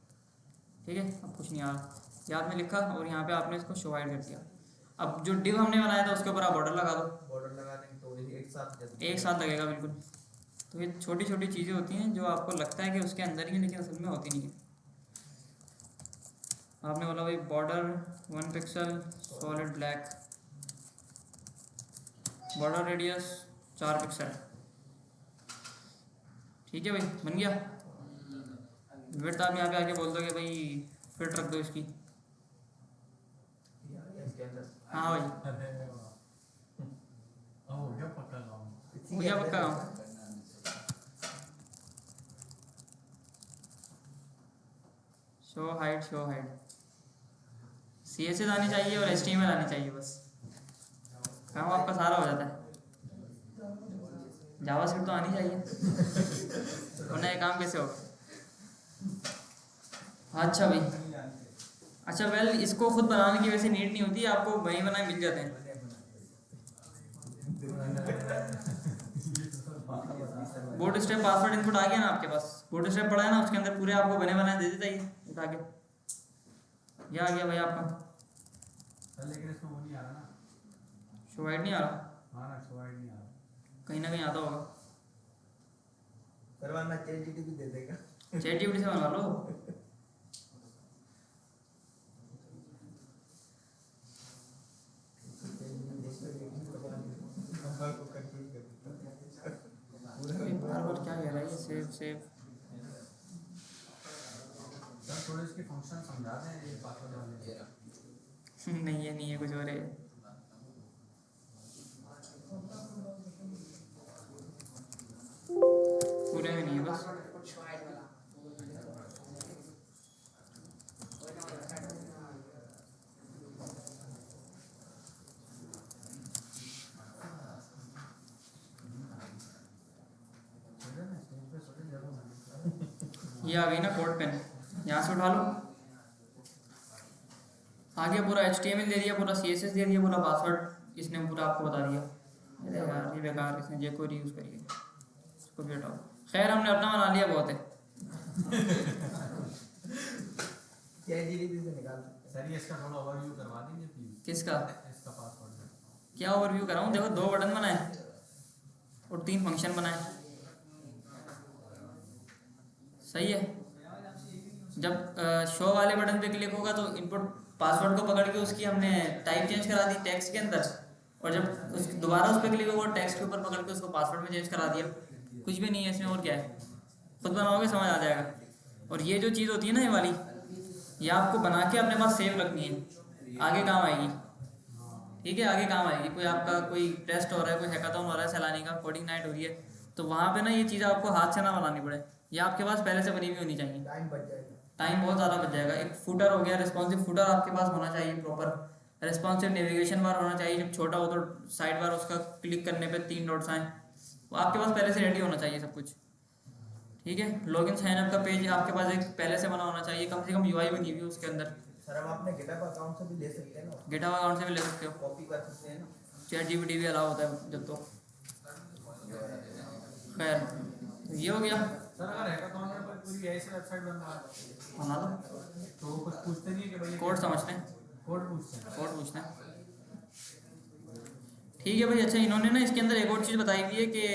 ठीक है, अब कुछ नहीं आ रहा, याद में लिखा और यहाँ पे आपने इसको शो हाइड कर दिया। अब जो डिव हमने बनाया था उसके ऊपर आप बॉर्डर लगा दो, बॉर्डर लगा देंगे तो एक साथ लगेगा बिल्कुल। तो ये छोटी छोटी चीज़ें होती हैं जो आपको लगता है कि उसके अंदर ही है लेकिन असल में होती नहीं है। आपने बोला भाई border 1 pixel solid black, border radius 4 pixel. ठीक है भाई बन गया। विड्थ आप यहाँ पे आके बोल दोगे भाई फिट रख दो इसकी। इसके अंदर हाँ भाई हो गया पक्का काम। हो गया पक्का काम। शो हाइड CSS आनी चाहिए और HTML आनी चाहिए, बस काम आपका सारा हो जाता है। जावास्क्रिप्ट तो आनी चाहिए वरना ये काम कैसे होगा। अच्छा भाई अच्छा वेल, इसको खुद बनाने की वैसे नीड नहीं होती, आपको वहीं बनाए मिल जाते हैं। बूट स्ट्रैप पासवर्ड इनपुट आ गया ना आपके पास, बूट स्ट्रैप पड़ा है ना, उसके अंदर पूरे आपको बने बनाए दे देता है उठा के। ये आ गया भाई आपका। सर लेकिन इसमें वो नहीं आ रहा ना, शो वाइड नहीं आ रहा, हाँ ना शो आइड नहीं आ रहा। कहीं ना कहीं आता होगा। सर वरना चैट जीपीटी दे देगा। चैट जीपीटी से बनवा लो। बार बार क्या कह रहा है ये, सेव सेव। सर थोड़े इसके फंक्शन समझा दें ये पासवर्ड वाले। नहीं है, नहीं है, कुछ और है। पूरे में नहीं है बस। ये आ गई ना कोड पेन, यहाँ से उठा लो। आगे पूरा HTML दे दिया, पूरा CSS दे दिया, पूरा पासवर्ड इसने पूरा आपको बता दिया। अरे यार ये बेकार, इसने जे को यूज़ करिए, इसको भी हटाओ। खैर हमने अपना बना लिया, बहुत है। चैट जीपीटी से निकाल सकते हैं। सर ये इसका थोड़ा ओवरव्यू करवा देंगे प्लीज, किसका? इसका पासवर्ड। क्या ओवरव्यू कराऊँ? देखो 2 बटन बनाए और 3 फंक्शन बनाए, सही है। जब शो वाले बटन पे क्लिक होगा तो इनपुट पासवर्ड को पकड़ के उसकी हमने टाइप चेंज करा दी टेक्स्ट के अंदर, और जब दोबारा उस पर क्लिक होगा टेक्स्ट के ऊपर पकड़ के उसको पासवर्ड में चेंज करा दिया। कुछ भी नहीं है इसमें, और क्या है, खुद बनाओगे समझ आ जाएगा। और ये जो चीज़ होती है ना ये वाली, ये आपको बना के अपने पास सेव रखनी है, आगे काम आएगी। ठीक है, आगे काम आएगी। कोई आपका कोई टेस्ट हो रहा है, कोई हैकाथॉन हो रहा है सैलानी का, कोडिंग नाइट हो रही है, तो वहाँ पे ना ये चीज़ आपको हाथ से ना बनानी पड़े, ये आपके पास पहले से बनी हुई होनी चाहिए। टाइम बच जाएगा। टाइम बहुत ज़्यादा बच जाएगा। एक फुटर हो गया, रिस्पॉन्सिव फुटर आपके पास होना चाहिए, प्रॉपर रिस्पॉन्सिव नेविगेशन बार होना चाहिए। जब छोटा हो तो साइड बार उसका क्लिक करने पे 3 डॉट्स आए, वो आपके पास पहले से रेडी होना चाहिए सब कुछ। ठीक है, लॉगिन साइन अप का पेज आपके पास एक पहले से बना होना चाहिए, कम से कम UI बनी हुई उसके अंदर। सर हम अपने गिटहब अकाउंट से भी ले सकते हैं ना, गिटहब अकाउंट से भी ले सकते हो, कॉपी कर सकते हैं ना। चैट जीपीटी भी अलाउ होता है जब तो। खैर ये हो गया। सर अगर हैकाथॉन में कोई पूरी ऐसी वेबसाइट बनवा बना दो, तो वो कुछ पूछते नहीं है कि भाई कोड समझते हैं, कोड पूछते हैं। कोड पूछते हैं। ठीक है भाई। अच्छा इन्होंने ना इसके अंदर एक और चीज़ बताई हुई है कि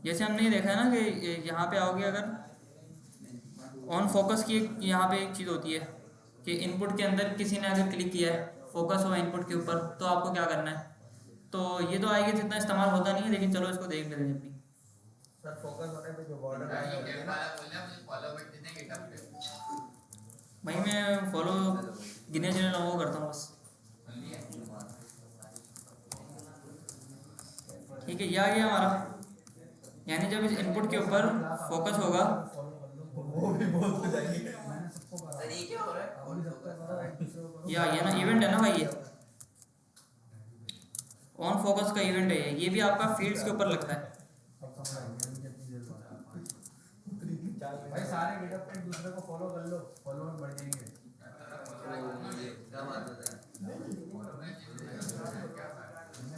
जैसे हमने ये देखा है ना कि यहाँ पे आओगे अगर ऑन फोकस की, यहाँ पे एक चीज़ होती है कि इनपुट के अंदर किसी ने अगर क्लिक किया है, फोकस हुआ इनपुट के ऊपर, तो आपको क्या करना है। तो ये तो आएगी, जितना इस्तेमाल होता नहीं है, लेकिन चलो इसको देख लेते हैं अपनी। सर फोकस होने पे जो बॉर्डर लाइन होती है ना, भाई मैं फॉलो गिने चुने लोगों को करता हूँ बस। ठीक है, ये आ गया हमारा, यानी जब इस इनपुट के ऊपर फोकस होगा, वो भी बहुत हो जाएगी। मैंने सबको करा। सर ये क्या हो रहा है? अभी सबको करा है, दूसरे को करो। ये आ गया ना, इवेंट है ना भाई, ये ऑन फोकस का इवेंट है ये भी आपका फील्ड्स के ऊपर लगता है। अब समझ आ गया मुझे कितनी देर बाद। भाई सारे गिटहब पे एक दूसरे को फॉलो कर लो, फॉलोअर बढ़ जाएंगे। क्या बात है? मैंने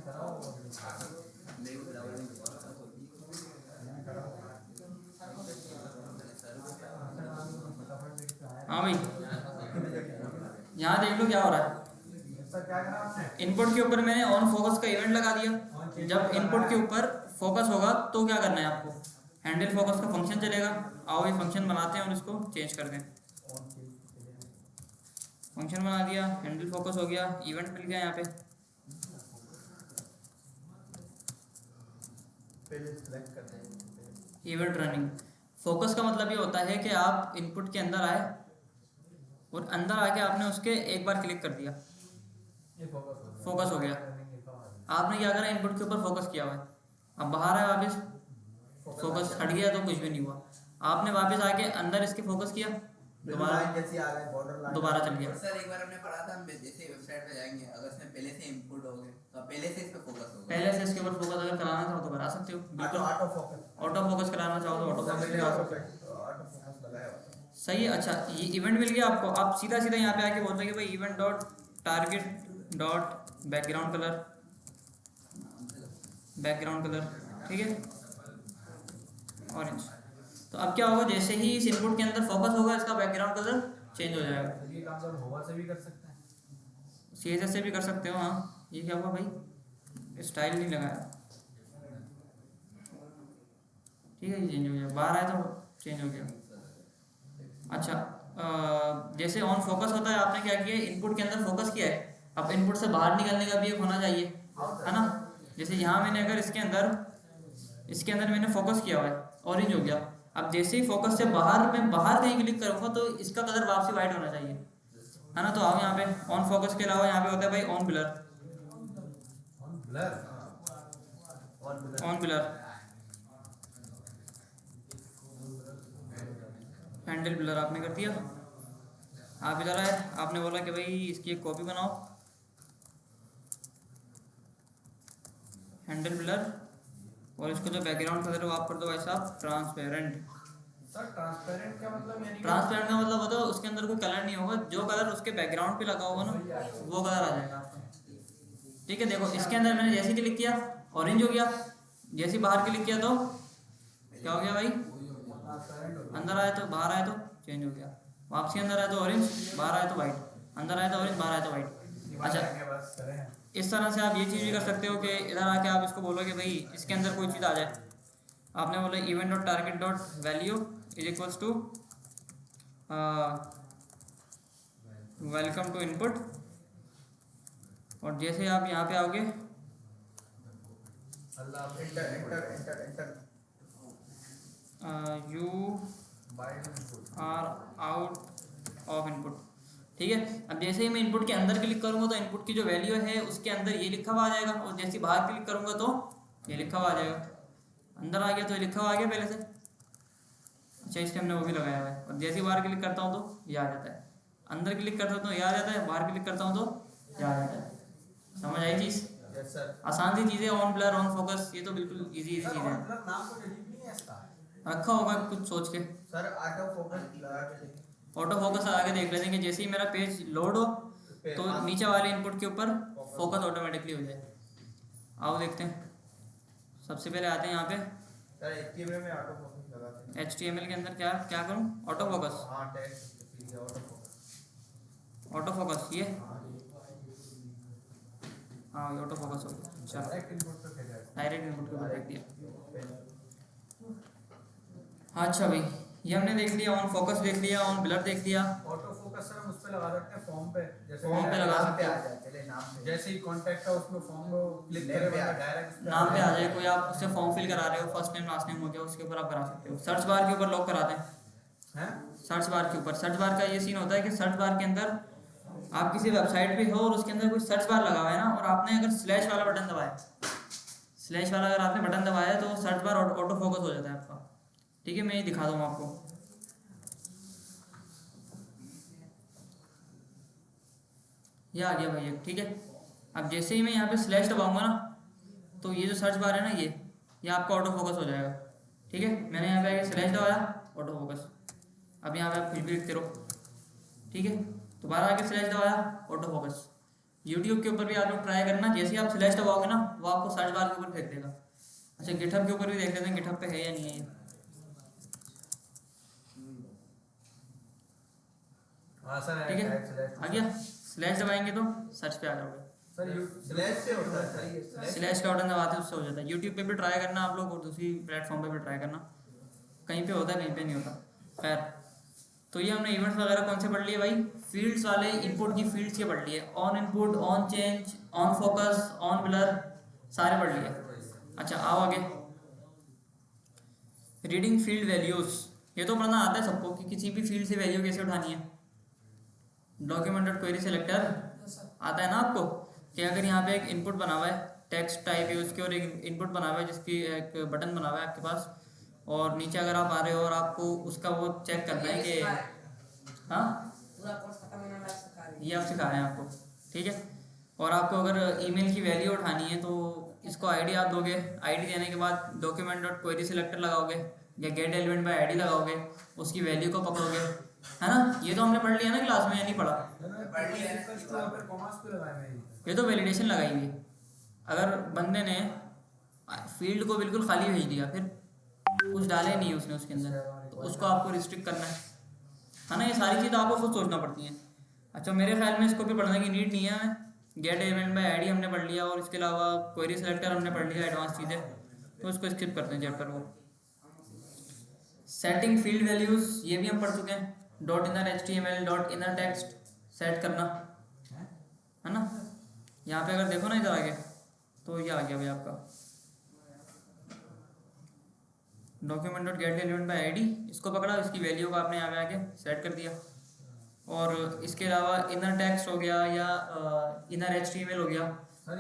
करा होगा, नहीं मैंने करा होगा। फटाफट देख के आया। हाँ भाई, यहाँ देख लो क्या हो रहा है। सर क्या करा आपने? इनपुट के ऊपर मैंने ऑन फोकस का इवेंट लगा दिया। जब इनपुट के ऊपर फोकस होगा तो क्या करना है आपको, हैंडल फोकस का फंक्शन चलेगा। आओ ये फंक्शन बनाते हैं और इसको चेंज कर दें। फंक्शन बना दिया, हैंडल फोकस हो गया, इवेंट मिल गया यहाँ पे। पहले सिलेक्ट करते हैं। इवेंट रनिंग फोकस का मतलब ये होता है कि आप इनपुट के अंदर आए और अंदर आके आपने उसके एक बार क्लिक कर दिया, ये फोकस हो गया। आपने क्या करा, इनपुट के ऊपर फोकस किया हुआ है, अब बाहर है वापस, फोकस हट गया तो कुछ भी नहीं हुआ। आपने वापस आके अंदर इसके फोकस किया, दोबारा जैसी आ रहा है बॉर्डर लाइन, दोबारा चल गया। और सर एक बार हमने पढ़ा था, हम जैसे वेबसाइट पे जाएंगे, अगर इसमें पहले से इनपुट हो गए तो पहले से इस पे फोकस होगा। पहले से इसके ऊपर फोकस अगर कराना चाहो तो करा सकते हो, बिल्कुल। ऑटो फोकस, ऑटो फोकस कराना चाहो तो ऑटो फोकस भी करा सकते हो। ऑटो फोकस लगाया हुआ है। सही है। अच्छा ये इवेंट मिल गया आपको, आप सीधा सीधा यहाँ पे आके बोलते हैं कि भाई event dot target dot background colour, ठीक है, ऑरेंज। तो अब क्या होगा, जैसे ही इस इनपुट के अंदर फोकस होगा इसका बैकग्राउंड कलर चेंज हो जाएगा। ये काम तो होवर से भी कर सकते हैं। CSS से भी कर सकते हो। हाँ ये क्या हुआ भाई, स्टाइल नहीं लगाया, ठीक है, ये चेंज हो गया, बाहर आया तो चेंज हो गया। अच्छा जैसे ऑन फोकस होता है, आपने क्या किया, इनपुट के अंदर फोकस किया है, अब इनपुट से बाहर निकलने का भी एक होना चाहिए, है ना। जैसे यहाँ मैंने अगर इसके अंदर मैंने फोकस किया हुआ है, ऑरेंज हो गया। अब जैसे ही फोकस से बाहर मैं बाहर कहीं क्लिक करूँगा तो इसका कलर वापसी वाइट होना चाहिए, है ना। तो आओ यहाँ पे ऑन फोकस के अलावा यहाँ पे होता है भाई on blur, on blur, handle blur आपने कर दिया। आप इधर आए, आपने बोला कि भाई इसकी एक कॉपी बनाओ, हैंडल ब्लर, और इसको जो बैकग्राउंड कलर है वो आप कर दो भाई साहब ट्रांसपेरेंट। सर ट्रांसपेरेंट क्या मतलब, यानी ट्रांसपेरेंट का मतलब होता है उसके अंदर कोई कलर नहीं होगा, जो कलर उसके बैकग्राउंड पे लगा होगा ना वो कलर आ जाएगा आपका, ठीक है। देखो इसके अंदर मैंने जैसे ही क्लिक किया ऑरेंज हो गया, जैसे ही बाहर क्लिक किया तो क्या हो गया भाई, अंदर आए तो बाहर आए तो चेंज हो गया, वापसी अंदर आए तो ऑरेंज, बाहर आए तो वाइट, अंदर आए तो ऑरेंज, बाहर आए तो वाइट। अच्छा इस तरह से आप ये चीज़ भी कर सकते हो कि इधर आके आप इसको बोलो कि भाई इसके अंदर कोई चीज़ आ जाए, आपने बोला event dot target dot value is equals to welcome to input, और जैसे आप यहाँ पे आओगे you are out of input, ठीक है। अब जैसे ही मैं इनपुट के अंदर क्लिक करूंगा तो इनपुट की जो वैल्यू है उसके अंदर ये लिखा हुआ आ जाएगा, और जैसे ही बाहर क्लिक करूंगा तो ये लिखा हुआ आ जाएगा, अंदर आ गया तो ये लिखा हुआ आ गया पहले से। अच्छा इसलिए हमने वो भी लगाया हुआ है, और जैसे ही बाहर क्लिक करता हूँ तो ये आ जाता है, अंदर क्लिक करता हूँ तो ये आ जाता है, बाहर क्लिक करता हूँ तो ये आ जाता है। समझ आई चीज़? Yes sir. आसान सी चीज़ें, ऑन ब्लर ऑन फोकस, ये तो बिल्कुल इजी चीज़ है, मतलब नाम को डिलीट नहीं है इसका। रखा होगा कुछ सोच के। सर ऑटो फोकस लगा के देखिए। ऑटो फोकस आगे देख लेते हैं कि जैसे ही मेरा पेज लोड हो तो नीचे वाले इनपुट के ऊपर फोकस ऑटोमेटिकली हो जाए। आओ देखते हैं, सबसे पहले आते हैं यहाँ पे सर HTML में ऑटो फोकस लगाते हैं। HTML के अंदर क्या क्या करूँ, ऑटो फोकस, हाँ टेक्स्ट ठीक है ऑटो फोकस। ऑटो फोकस ये, हाँ ये ऑटो फोकस हो गया। चलो डायरेक्ट इनपुट पे भेजा है। डायरेक्ट इनपुट के ऊपर रख दिया। अच्छा भाई ये हमने देख लिया, ऑन फोकस देख लिया, ऑन ब्लर देख लिया। ऑटो फोकस सर हम उस पे लगा सकते हैं फॉर्म पे, जैसे फॉर्म पे लगा नाम सकते पे हो। आ जाए, पहले नाम पे। जैसे ही कॉन्टैक्ट है उसमें फॉर्म को क्लिक नेम करे पे आ डायरेक्ट नाम पे आ जाए, कोई आप उससे फॉर्म फिल करा रहे हो, फर्स्ट नेम लास्ट नेम हो गया, उसके ऊपर आप करा सकते हो। सर्च बार के ऊपर लॉक करा दें, हैं। सर्च बार के ऊपर। सर्च बार का ये सीन होता है कि सर्च बार के अंदर आप किसी वेबसाइट पे हो और उसके अंदर कोई सर्च बार लगा हुआ है ना, और आपने अगर स्लैश वाला बटन दबाया, स्लैश वाला अगर आपने बटन दबाया तो सर्च बार ऑटो फोकस हो जाता है आपका, ठीक है। मैं ये दिखा दूँगा आपको, ये आ गया भाई, ठीक है। अब जैसे ही मैं यहाँ पे स्लैश दबाऊंगा ना तो ये जो सर्च बार है ना ये आपका ऑटो फोकस हो जाएगा, ठीक है। मैंने यहाँ पे आके स्लैश दबाया, ऑटो फोकस। अब यहाँ पे आप कुछ भी लिखते रहो, ठीक है। दोबारा आके स्लैश दबाया, ऑटो फोकस। यूट्यूब के ऊपर भी आप लोग ट्राई करना, जैसे ही आप स्लैश दबाओगे ना वो आपको सर्च बार के ऊपर फेंक देगा। अच्छा गिटहब के ऊपर भी देख लेते हैं, गिटहब पे है या नहीं है ये। हाँ सर ठीक है आ गया, स्लैश दबाएंगे तो सर्च पे आ जाओगे। सर स्लैश से होता है सर ये स्लैश का बटन दबाते हैं उससे हो जाता है। यूट्यूब पे भी ट्राई करना आप लोग, और दूसरी प्लेटफॉर्म पे भी ट्राई करना, कहीं पे होता है कहीं पे नहीं होता। खैर तो ये हमने इवेंट्स वगैरह कौन से पढ़ लिए भाई, फील्ड्स वाले, इनपुट की फील्ड्स के पढ़ लिए, on input, on change, on focus, on blur, सारे पढ़ लिए। अच्छा आओ आगे, रीडिंग फील्ड वैल्यूज, ये तो पढ़ना आता है सबको कि किसी भी फील्ड से वैल्यू कैसे उठानी है। डॉक्यूमेंट डॉट क्वेरी सेलेक्टर आता है ना आपको, कि अगर यहाँ पे एक इनपुट बना हुआ है, टेक्स्ट टाइप है उसकी, और एक इनपुट बना हुआ है जिसकी एक बटन बना हुआ है आपके पास, और नीचे अगर आप आ रहे हो और आपको उसका वो चेक करना है कि हाँ ये आप सिखा रहे हैं आपको, ठीक है। और आपको अगर ईमेल की वैल्यू उठानी है तो इसको आईडी आप दोगे, आईडी देने के बाद डॉक्यूमेंट डॉट क्वेरी सेलेक्टर लगाओगे, या गेट एलिमेंट बाय आईडी लगाओगे, उसकी वैल्यू को पकड़ोगे, है ना। ये तो हमने पढ़ लिया ना क्लास में, या नहीं पढ़ा? पढ़ लिया है। कॉमर्स पे लगाया मैंने। ये तो वैलिडेशन लगाई हुई है। अगर बंदे ने फील्ड को बिल्कुल खाली भेज दिया, फिर कुछ डाले नहीं उसने उसके अंदर, तो उसको आपको रिस्ट्रिक्ट करना है ना। ये सारी चीज़ें आपको खुद सोचना पड़ती हैं। अच्छा, मेरे ख्याल में इसको भी पढ़ने की नीड नहीं है हमें। गेट एलिमेंट बाय आईडी हमने पढ़ लिया, और इसके अलावा क्वेरी सेलेक्टर हमने पढ़ लिया, एडवांस चीज़ें, तो इसको स्किप करते हैं चैप्टर को। सेटिंग फील्ड वैल्यूज़ ये भी हम पढ़ चुके हैं। Dot inner HTML, dot inner text set करना, है ना। यहाँ पे अगर देखो ना इधर आगे, तो ये आ गया भाई आपका document dot gate element by ID, इसको पकड़ा, इसकी वैल्यू को आपने यहाँ पे आके सेट कर दिया। और इसके अलावा इनर टेक्स्ट हो गया या इनर HTML हो गया,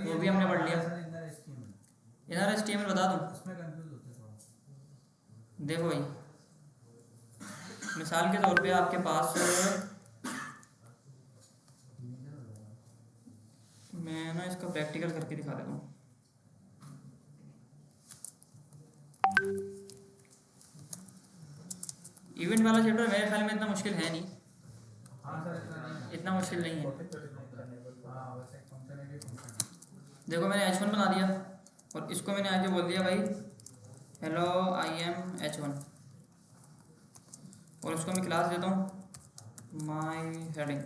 वो भी हमने पढ़ लिया। इनर HTML बता दूँ? इसमें कंफ्यूज होते हैं थोड़ा। देखो भाई, मिसाल के तौर पे आपके पास, मैं ना इसका प्रैक्टिकल करके दिखा देता हूँ। इवेंट वाला चैप्टर मेरे ख्याल में इतना मुश्किल है नहीं। हाँ सर, इतना मुश्किल नहीं है। हाँ वैसे फंक्शनैलिटी फंक्शन। देखो मैंने H1 बना दिया, और इसको मैंने आगे बोल दिया भाई हेलो आई एम H1, और उसको मैं क्लास देता हूँ माई हेडिंग।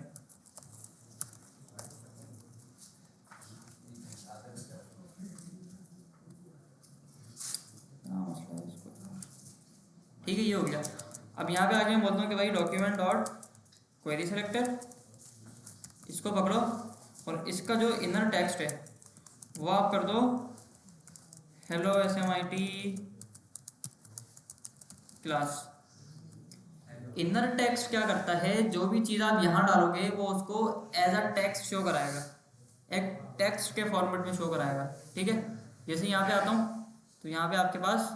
ठीक है, ये हो गया। अब यहाँ पे आगे मैं बोलता हूँ कि भाई डॉक्यूमेंट डॉट क्वेरी सेलेक्टर, इसको पकड़ो, और इसका जो इनर टेक्स्ट है वो आप कर दो hello SMIT class. Inner text क्या करता है, जो भी चीज़ आप यहाँ डालोगे वो उसको एज अ टेक्स्ट शो कराएगा, एक टेक्स्ट के फॉर्मेट में शो कराएगा। ठीक है, जैसे यहाँ पे आता हूँ तो यहाँ पे आपके पास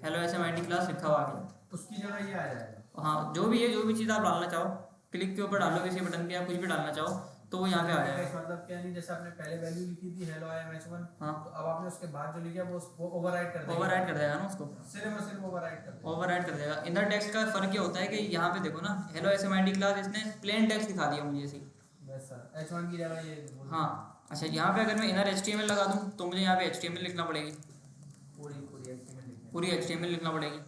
हेलो SMIT क्लास लिखा हुआ आ गया, उसकी जगह ये आ जाएगा। हाँ जो भी है, जो भी चीज़ आप डालना चाहो, क्लिक के ऊपर डालो किसी बटन पे, या कुछ भी डालना चाहो तो वो यहाँ पे आ जाएगा। मतलब क्या नहीं, जैसे आपने पहले वैल्यू लिखी थी हेलो आई एम H1, हाँ, तो अब आपने उसके बाद जो लिखा वो ओवरराइट कर देगा। ओवरराइट कर देगा ना उसको, सिर्फ और सिर्फ ओवरराइट कर देगा। ओवरराइट कर देगा। इनर टेक्स्ट का फर्क ये होता है कि यहाँ पे देखो ना हेलो SMIT क्लास, इसने प्लेन टेक्स्ट दिखा दिया मुझे ऐसे। बस सर H1 की जगह ये हाँ, अच्छा यहाँ पे अगर मैं इनर HTML लगा दूँ तो मुझे यहाँ पे HTML लिखना पड़ेगी, पूरी HTML लिखना पड़ेगी।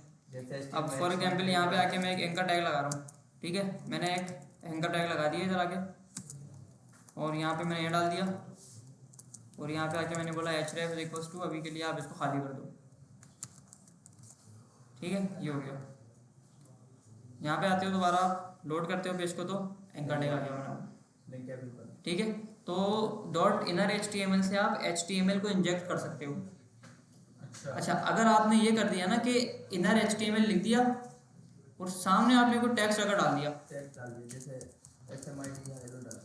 अब फॉर एग्जाम्पल यहाँ पे आके मैं एक एंकर टैग लगा रहा हूँ, ठीक है, मैंने एक एंकर टैग लगा दिया इधर आके, और यहाँ पे मैंने ये डाल दिया, और यहाँ पे आके मैंने बोला href इक्वल्स टू, अभी के लिए आप इसको खाली कर दो। ठीक है, ये हो गया। यहाँ पे आते हो दोबारा आप लोड करते हो पेज को, तो एंकर टैग आ गया हमारा। ठीक है, तो डॉट इनर HTML से आप HTML को इंजेक्ट कर सकते हो। अच्छा, अगर आपने ये कर दिया ना कि इनर HTML लिख दिया और सामने आपने कोई टेक्स्ट अगर डाल दिया, जैसे SMIT या हेलो डाल,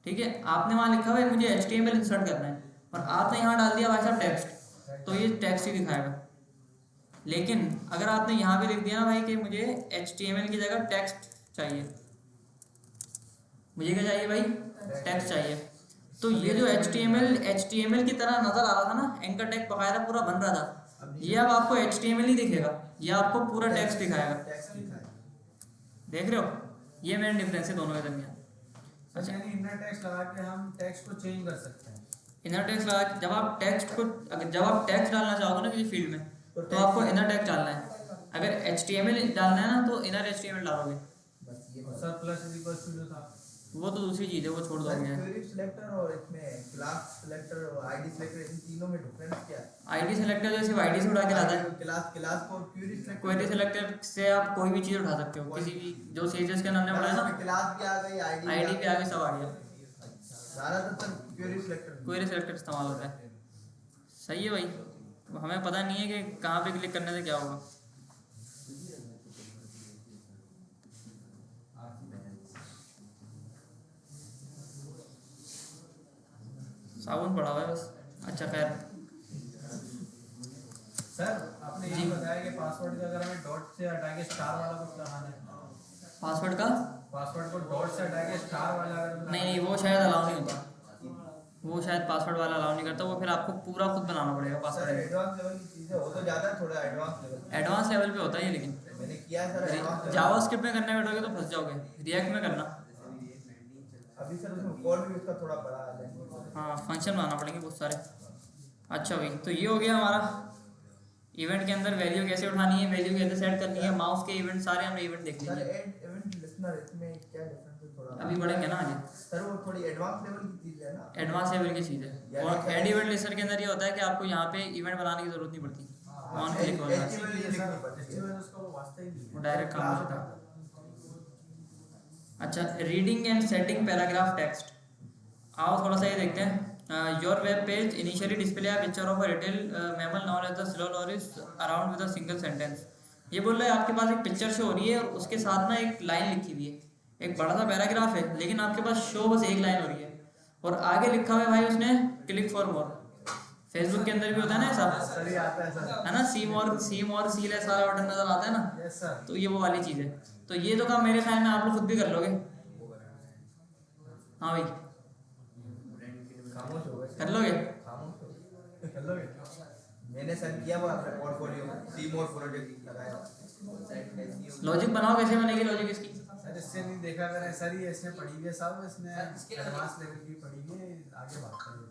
ठीक है, आपने वहाँ लिखा हुआ है मुझे HTML इंसर्ट करना है, और आपने यहाँ डाल दिया भाई साहब टेक्स्ट, तो ये टेक्स्ट ही दिखाएगा। लेकिन अगर आपने यहाँ पे लिख दिया ना भाई कि मुझे HTML की जगह टेक्स्ट चाहिए, मुझे क्या चाहिए भाई, टेक्स्ट चाहिए, तो ये जो HTML की तरह नजर आ रहा था ना, एंकर टैग बकायदा पूरा बन रहा था, ये अब आपको HTML नहीं दिखेगा, ये आपको पूरा टेक्स्ट दिखाएगा। देख रहे हो, ये मेन डिफरेंस है दोनों के दरमियान। अच्छा, यानी इनर टेक्स्ट लगा के हम टेक्स्ट को चेंज कर सकते हैं। इनर टेक्स्ट लगा के जब आप टेक्स्ट डालना चाहोगे ना किसी फील्ड में, तो आपको इनर टेक्स्ट डालना है। अगर HTML डालना है ना, तो इनर HTML डालोगे। Sir plus is equal to जो था वो तो दूसरी चीज़ है, वो छोड़ दोगे। क्वेरी सिलेक्टर और इसमें क्लास सिलेक्टर और आईडी सिलेक्टर, इन तीनों में डिफरेंस क्या है? आईडी सेलेक्टर जो सिर्फ आईडी से उठा के लाता है, क्लास को क्वेरी सिलेक्टर, क्वेरी सेलेक्टर से आप कोई भी चीज़ उठा सकते हो, किसी भी जो CSS के अंदर हमने पढ़ा है ना, क्लास भी आ गई, आईडी पे आगे सब आ गया, ज्यादातर क्वेरी सिलेक्टर, क्वेरी सेलेक्टर इस्तेमाल होता है। सही है भाई, हमें पता नहीं है कि कहाँ पे क्लिक करने से क्या होगा। साबुन पड़ा हुआ है बस। अच्छा खैर, सर आपने ये बताया कि पासवर्ड का अगर हमें डॉट से हटा के स्टार वाला कुछ लगाना है, पासवर्ड का पासवर्ड को डॉट से हटा के स्टार वाला अगर नहीं, वो शायद अलाउ नहीं होता। वो शायद पासवर्ड वाला अलाउ नहीं करता, वो फिर आपको पूरा खुद बनाना पड़ेगा सर पासवर्ड। एडवांस लेवल की चीज़ है, वो तो ज़्यादा थोड़ा एडवांस लेवल। एडवांस लेवल पे होता है ये, लेकिन मैंने किया है सर एडवांस लेवल। जावास्क्रिप्ट में करने बैठोगे तो फंस जाओगे, रिएक्ट में करना। अभी सर उसमें कोड भी उसका थोड़ा बड़ा आ जाएगा। हाँ, फंक्शन बनाना पड़ेंगे बहुत सारे। अच्छा भाई, तो ये हो गया हमारा इवेंट के अंदर वैल्यू कैसे उठानी है, वैल्यू कैसे सेट करनी है, माउस के इवेंट सारे हमने इवेंट देख सर लीजिए। इवेंट लिस्नर इसमें क्या डिफरेंस है थोड़ा? अभी बढ़ेंगे ना आगे। सर वो थोड़ी एडवांस लेवल की चीज़ है ना। एडवांस लेवल की चीज़ है। और एड इवेंट लिस्टर के अंदर ये होता है कि आपको यहाँ पे इवेंट बनाने की जरूरत नहीं पड़ती, ऑन क्लिक हो जाता है, वो डायरेक्ट काम हो जाता है। अच्छा, reading and setting paragraph text. आओ थोड़ा सा ये देखते हैं। Your web page initially display a picture of a retail mammal known as the slow loris around with a single sentence. ये बोल रहा है आपके पास एक पिक्चर शो हो रही है और उसके साथ ना एक लाइन लिखी हुई है, एक बड़ा सा पैराग्राफ है, लेकिन आपके पास शो बस एक लाइन हो रही है और आगे लिखा हुआ है भाई उसने क्लिक फॉर मोर। फेसबुक के अंदर भी होता है ना ऐसा, सर ये आता है सर। है ना, सी मोर सी लेस वाला बटन नजर आता है ना, यस सर। तो ये वो वाली चीज़ है। तो ये तो काम मेरे ख्याल में आप लोग खुद भी कर लोगे। हाँ भाई, खामोश हो गए। कर लोगे। खामोश हो गए। कर लोगे। मैंने सर किया वो अपने पोर्टफोलियो में सी मोर प्रोजेक्ट लगाया। लॉजिक बनाओ, कैसे बनेगी लॉजिक इसकी? सर इससे नहीं देखा मैंने सर, ये इसने पढ़ी हुई है सब, इसने एडवांस लेवल की पढ़ी हुई है, आगे बात करेंगे।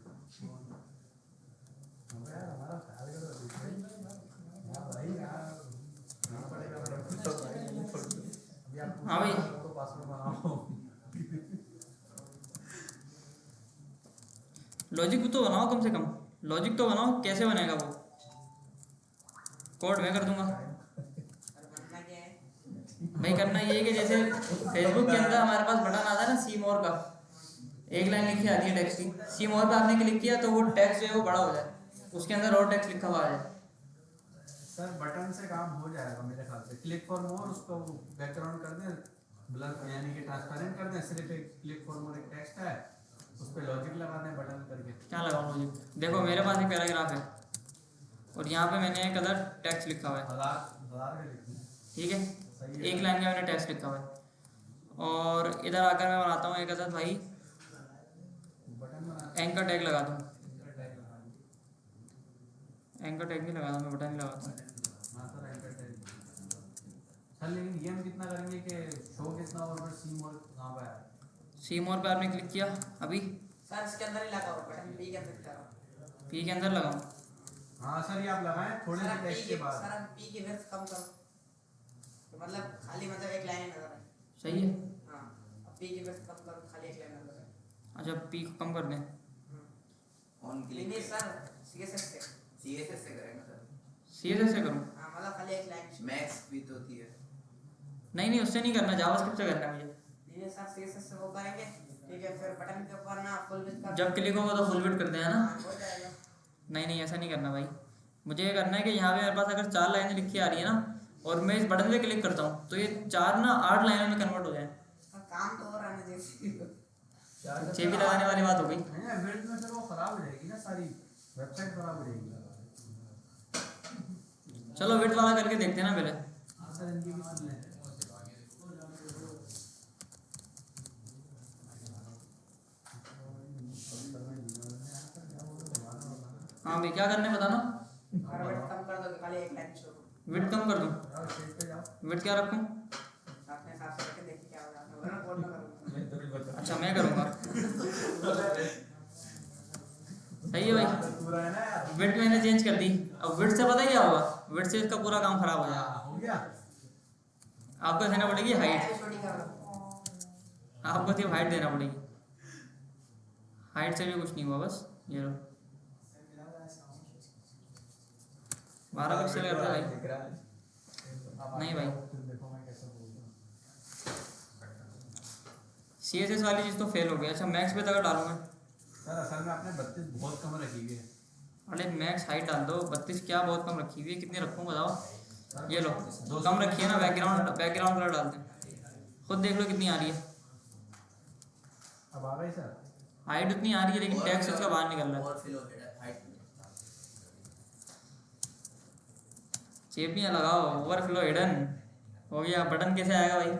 हमारा ख्याल करो भाई यार, अभी आप हाँ भाई, तो पासवर्ड बनाओ। लॉजिक तो बनाओ, कम से कम लॉजिक तो बनाओ। कैसे बनेगा वो? कोड मैं कर दूंगा भाई। करना ये है कि जैसे फेसबुक के अंदर हमारे पास बटन आता है ना सी मोर का, एक लाइन लिखी आती है टेक्स्ट की, सी मोर पे आपने क्लिक किया तो वो टेक्स्ट जो है वो बड़ा हो जाए, उसके अंदर और टेक्स्ट लिखा हुआ आ जाए। सर बटन से काम हो जाएगा मेरे ख्याल से। क्लिक फॉर मोर, उसको बैकग्राउंड कर दें, ब्लर यानी कि ट्रांसपेरेंट कर दें, सिर्फ एक क्लिक फॉर मोर एक टेक्स्ट है, उस पे लॉजिक लगा दें बटन करके। क्या लगाऊं लॉजिक? देखो मेरे पास एक पैराग्राफ है और यहाँ पे मैंने एक अदर टेक्स्ट लिखा हुआ है, हजार के लिखना है। ठीक है, सही है। एक लाइन का मैंने टेक्स्ट लिखा हुआ है। और इधर आकर मैं बनाता हूँ एक अदर भाई बटन बना एंकर टैग लगा दूँ। एंकर टैग नहीं लगाता मैं, बटन ही लगाता हूँ। हाँ सर एंकर टैग। सर लेकिन ये हम कितना करेंगे कि शो कितना और फिर सी मोर कहाँ पे है? सी मोर पे आपने क्लिक किया अभी, सर इसके अंदर ही लगा हुआ बटन पी के अंदर लगा। पी के अंदर लगाऊँ? हाँ सर ये आप लगाएं थोड़े से टेक्स्ट के बाद। सर पी की विड्थ कम करो, तो मतलब खाली मतलब एक लाइन नजर आए। सही है। हाँ, अब पी की विड्थ कम करो, खाली एक लाइन नजर आए। अच्छा, पी को कम कर दें। ऑन क्लिक नहीं सर, सीएसएस से। सीएसएस से करेंगे सर। सीएसएस से करूँ? हाँ मतलब खाली एक लाइन। मैक्स भी तो होती है। नहीं नहीं, उससे नहीं करना, जावास्क्रिप्ट से करना है मुझे। ये सर सीएसएस से वो करेंगे, ठीक है। फिर बटन के ऊपर ना फुल विड्थ कर, जब क्लिक होगा तो फुल विड्थ कर दें, है ना? हो जाएगा। नहीं नहीं, ऐसा नहीं करना भाई। मुझे ये करना है कि यहाँ पे मेरे पास अगर 4 लाइनें लिखी आ रही है ना और मैं इस बटन पे क्लिक करता हूँ तो ये 4 ना 8 लाइनों में कन्वर्ट हो जाए। काम तो हो रहा है जैसे 6 भी लगाने वाली बात हो गई। नहीं बिल्ड में फिर वो खराब हो जाएगी ना, सारी वेबसाइट खराब हो जाएगी। चलो विड्थ वाला करके देखते हैं ना पहले। हाँ सर इनकी भी सुन लें। हाँ भाई, क्या करने बताना? और विड्थ कम कर दो, खाली एक लाइन छोड़ो। विड्थ कम कर दूँ? जाओ स्टेज पे जाओ। विड्थ क्या रखूँ? अपने हिसाब से करके देखिए क्या होगा। मैं वरना कोड ना करूँगा। अच्छा, मैं करूँगा। सही है भाई, पूरा है ना यार। विड्थ मैंने चेंज कर दी। अब विड्थ से पता है क्या होगा? विड्थ से इसका पूरा काम खराब हो जाएगा। हो गया। आपको देना पड़ेगी हाइट, छोटी कर दो। आपको सिर्फ हाइट देना पड़ेगी। हाइट से भी कुछ नहीं हुआ, बस ये लो 12 पिक्सल कर दो भाई। नहीं भाई, देखो मैं कैसे बोलूँ। CSS वाली चीज़ तो फेल हो गई। अच्छा, मैक्स पे तक डालूँ मैं? सर असल में आपने 32 बहुत कम रखी हुई है। अरे मैक्स हाइट डाल दो। 32 क्या बहुत कम रखी हुई है? कितनी रखूँ बताओ? ये लो, कम रखी है ना। बैकग्राउंड कलर डालते हैं, खुद देख लो कितनी आ रही है। अब आ गई सर। हाइट उतनी आ रही है लेकिन टैक्स इसका बाहर निकल रहा है। और फिल हो गया हाइट। चेपियाँ लगाओ, ओवरफ्लो हिडन हो गया। बटन कैसे आएगा भाई?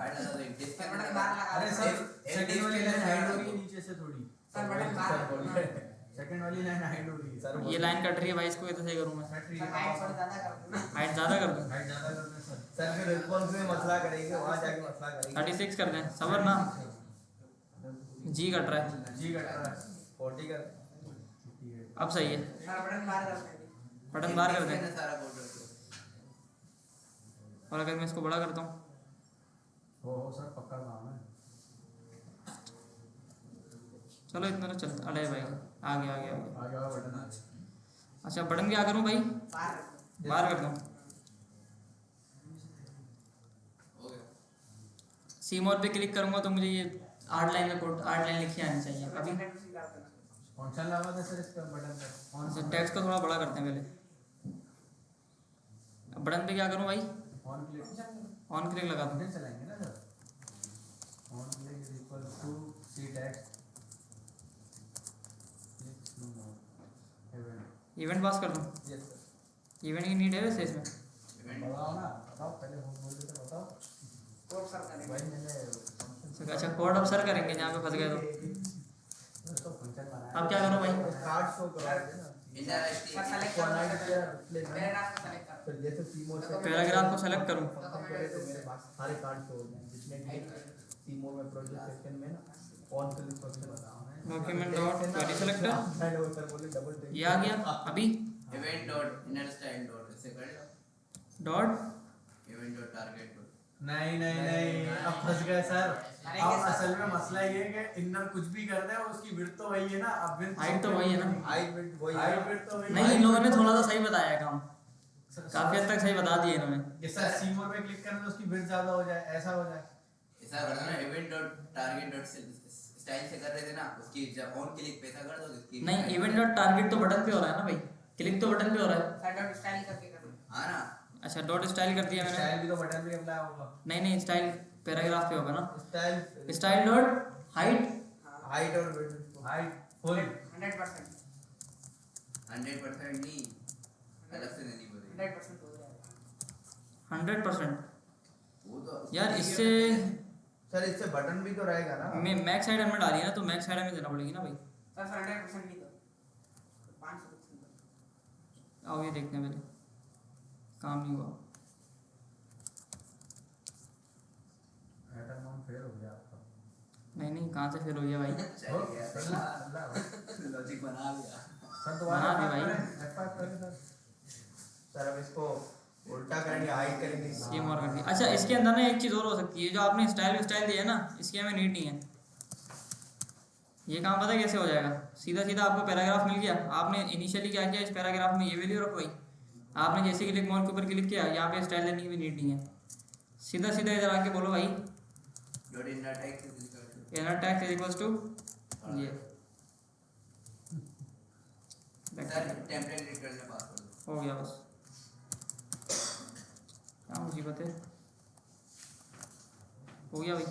बाहर लगा दो, डिस्क के सर अंदर बटन लगा बाहर लगा अरे दो। सर एक सेकंड वाली डिस्क लाइन के हाइड अंदर हो रही है लगा दो। नीचे से थोड़ी, सर बटन बाहर सेकंड वाली लाइन हाइड हो रही है सर ये लाइन कट रही है भाई, इसको कैसे सही करूँ मैं? बैटरी सर हाइट थोड़ी ज्यादा कर दो ना। हाइट ज़्यादा कर दूँ? हाइट ज्यादा कर दें सर। सर फिर रिस्पॉन्स में मसला करेंगे, वहाँ जाके मसला करेंगे। 36 कर दें, सबर ना, जी कट रहा है। जी कट रहा है 40 का अब सही है, सर बटन बाहर कर दो। बटन बाहर कर डिस्क के दें। अंदर सारा कोड रख दो। और अगर मैं इसको बड़ा करता हूँ, हो सर पक्का काम है। चलो इतना तो चलता। अरे भाई आ गया आ गया आ गया। आ गया बटन। अच्छा बटन क्या करूँ भाई? बाहर रख दो। बाहर कर दूँ? हो गया। सी मोर पे क्लिक करूँगा तो मुझे ये 8 लाइन का कोड, 8 लाइन लिखी आनी चाहिए अभी। फंक्शन लगा दे सर इसका बटन पे। अच्छा टेक्स्ट को थोड़ा बड़ा करते हैं पहले। अब बटन पे क्या करूँ भाई? ऑन क्लिक, ऑन क्लिक लगा दूँ। बटन चलाएंगे ना sir. On click is equal to C text event. Event पास कर दूँ? Yes sir. इवेंट की नीड है वैसे इसमें? इवेंट बताओ ना, बताओ पहले होम बोल देते बताओ। कोड सर करेंगे। भाई मैंने अच्छा कोड अब सर करेंगे जहाँ पे फंस गए तो। उसको फंक्शन बनाया। अब क्या करूँ भाई? कार्ड शो करा देना। इनर सर सेलेक्ट कर फॉर्मेट दो। किया डिस्प्ले में। पैराग्राफ को सेलेक्ट कर फिर जैसे सीमोर से पैराग्राफ को सेलेक्ट करूँ? फंक्शन करे तो मेरे पास सारे कार्ड शो हो गए, जितने भी सीमोर में प्रोजेक्ट सेक्शन में ना ऑन क्लिक फंक्शन बताओ। Document dot query selector, sir बोले डबल टिक। ये आ गया अभी। Event dot inner style dot ऐसे कर लो। Dot event dot target dot. नहीं नहीं नहीं, अब फंस गए सर। अरे अब ये सर- असल में मसला ये है कि इनर कुछ भी कर दे उसकी विड्थ तो वही है ना। अब विड्थ हाइट तो वही है ना? हाइट विड्थ वही हाइट है। विड्थ तो वही नहीं इन लोगों ने थोड़ा सा सही बताया है काम, सर, काफी हद तक सही बता दिए इन्होंने। ये सर सीमोर पे क्लिक करने तो उसकी विड्थ ज्यादा हो जाए, ऐसा हो जाए। ऐसा कर दो ना, event dot target dot style से कर रहे थे ना, उसकी जब ऑन क्लिक पे ऐसा कर दो इसकी। नहीं इवेंट डॉट टारगेट तो बटन पे हो रहा है ना भाई, क्लिक तो बटन पे हो रहा है। सर डॉट स्टाइल करके कर दो। हाँ ना। अच्छा डॉट स्टाइल कर दिया मैंने। स्टाइल भी तो बटन पे अप्लाई होगा। नहीं नहीं स्टाइल पैराग्राफ पे होगा ना। स्टाइल स्टाइल डॉट हाइट, हाँ हाइट और विड्थ हाइट फुल 100%। 100% नहीं, अलग से देनी पड़ेगी। 100% हो जाएगा। 100%। वो तो यार इससे सर इससे बटन भी तो रहेगा ना। मैं मैक्स साइड में डाली है ना, तो मैक्स साइड में देना पड़ेगी ना भाई। सर 100% नहीं दो, 500% दो। आओ ये देखते हैं पहले, काम नहीं हुआ। एटम बम फेल हो गया आपका। नहीं नहीं कहाँ से फेल हो गया भाई? चल गया। सर लॉजिक बना लिया। दोबारा बना दी भाई। F5 करें सर। सर अब इसको उल्टा करेंगे, हाइट करेंगे। सेम और कर दिया। अच्छा इसके अंदर ना एक चीज़ और हो सकती है, जो आपने स्टाइल दिया है ना, इसकी हमें नीड नहीं है। ये काम पता है कैसे हो जाएगा? सीधा सीधा आपको पैराग्राफ मिल गया, आपने इनिशियली क्या किया, इस पैराग्राफ में ये वैल्यू रखवाई, आपने जैसे क्लिक मोर के ऊपर क्लिक किया, यहाँ पे स्टाइल देने की भी नीड नहीं है। सीधा सीधा इधर आके बोलो भाई dot inner tag is equal to inner tag is equals to ये सर टेम्पलेट एडिट करने पास कर दो। हो गया बस। क्या मुसीबत है, हो गया भाई,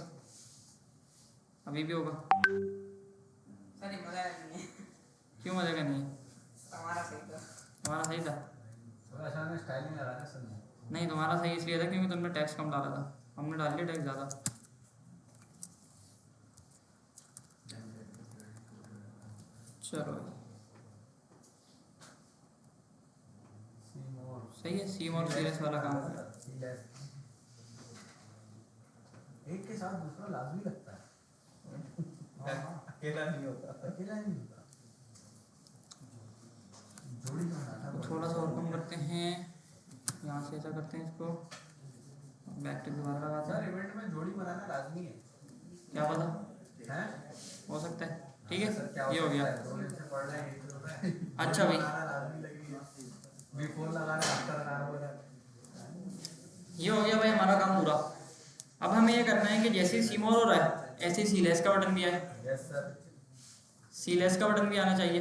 अभी भी होगा। सर ये मजा नहीं है। क्यों मजा का नहीं है? हमारा सही था। तुम्हारा सही था? थोड़ा सा ने स्टाइलिंग लगा रहा है सर। नहीं तुम्हारा सही इसलिए था क्योंकि तुमने टैक्स कम डाला था, हमने डाल लिया टैक्स ज़्यादा। चलो सीमोर सही है, सी और सीरियस वाला काम है। एक के साथ दूसरा लाजमी लगता है। अकेला नहीं होता। अकेला नहीं होता, जोड़ी बनाना तो थोड़ा सा और कम करते हैं, यहाँ से ऐसा करते हैं इसको, बैक टू दोबारा लगाते सर हैं। इवेंट में जोड़ी बनाना लाजमी है। क्या पता, हैं? हो सकता है। ठीक सर, क्या है ये हो गया। सकता है? दो दिन से पढ़ रहे हैं, एक होता है। अच्छा भाई। जोड़ी बनाना लाजमी लगी है। बिफोर लगाना आफ्टर लगाना हो रहा है। ये हो गया भाई हमारा काम पूरा। अब हमें ये करना है कि जैसे सीमोर हो रहा है ऐसे ही सीलेस का बटन भी आए, यस सर। सीलेस का बटन भी आना चाहिए।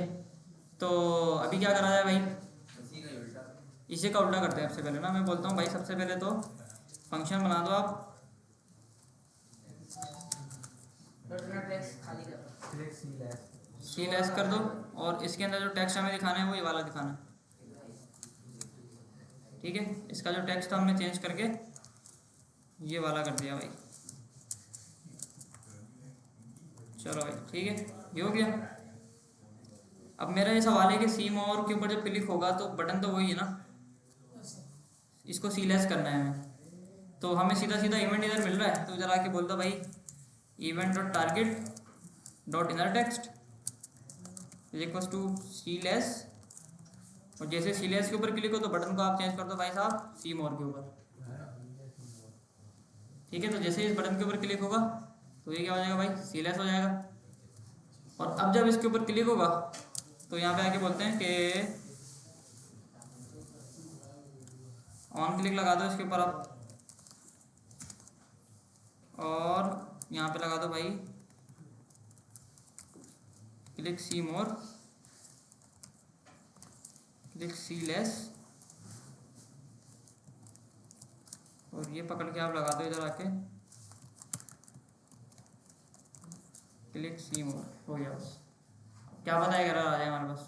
तो अभी क्या करा जाए भाई? उसी का ही उल्टा। इसी का उल्टा करते हैं। सबसे पहले ना मैं बोलता हूँ भाई, सबसे पहले तो फंक्शन बना दो आप, डॉट इनर टेक्स्ट खाली कर दो। क्लिक सी लेस। सीलेस कर दो, और इसके अंदर जो टेक्स्ट हमें दिखाना है वो ये वाला दिखाना है। ठीक है, इसका जो टेक्स्ट हमने चेंज करके ये वाला कर दिया भाई। चलो भाई ठीक है, ये हो गया। अब मेरा ये सवाल है कि सी मोर के ऊपर जब क्लिक होगा तो बटन तो वही है ना, इसको सीलेस करना है हमें। तो हमें सीधा सीधा इवेंट इधर मिल रहा है, तो इधर आके बोलता भाई event dot target dot inner text is equal to सीलेस, और जैसे सीलेस के ऊपर क्लिक हो तो बटन को आप चेंज कर दो भाई साहब सी मोर के ऊपर। ठीक है, तो जैसे इस बटन के ऊपर क्लिक होगा तो ये क्या हो जाएगा भाई, सीलेस हो जाएगा। और अब जब इसके ऊपर क्लिक होगा तो यहाँ पे आके बोलते हैं कि ऑन क्लिक लगा दो इसके ऊपर आप, और यहाँ पे लगा दो भाई क्लिक सी मोर, क्लिक सी लेस, और ये पकड़ के आप लगा दो इधर आके क्लिक सी मोर, हो गया बस। क्या पता है एरर आ जाए हमारे पास,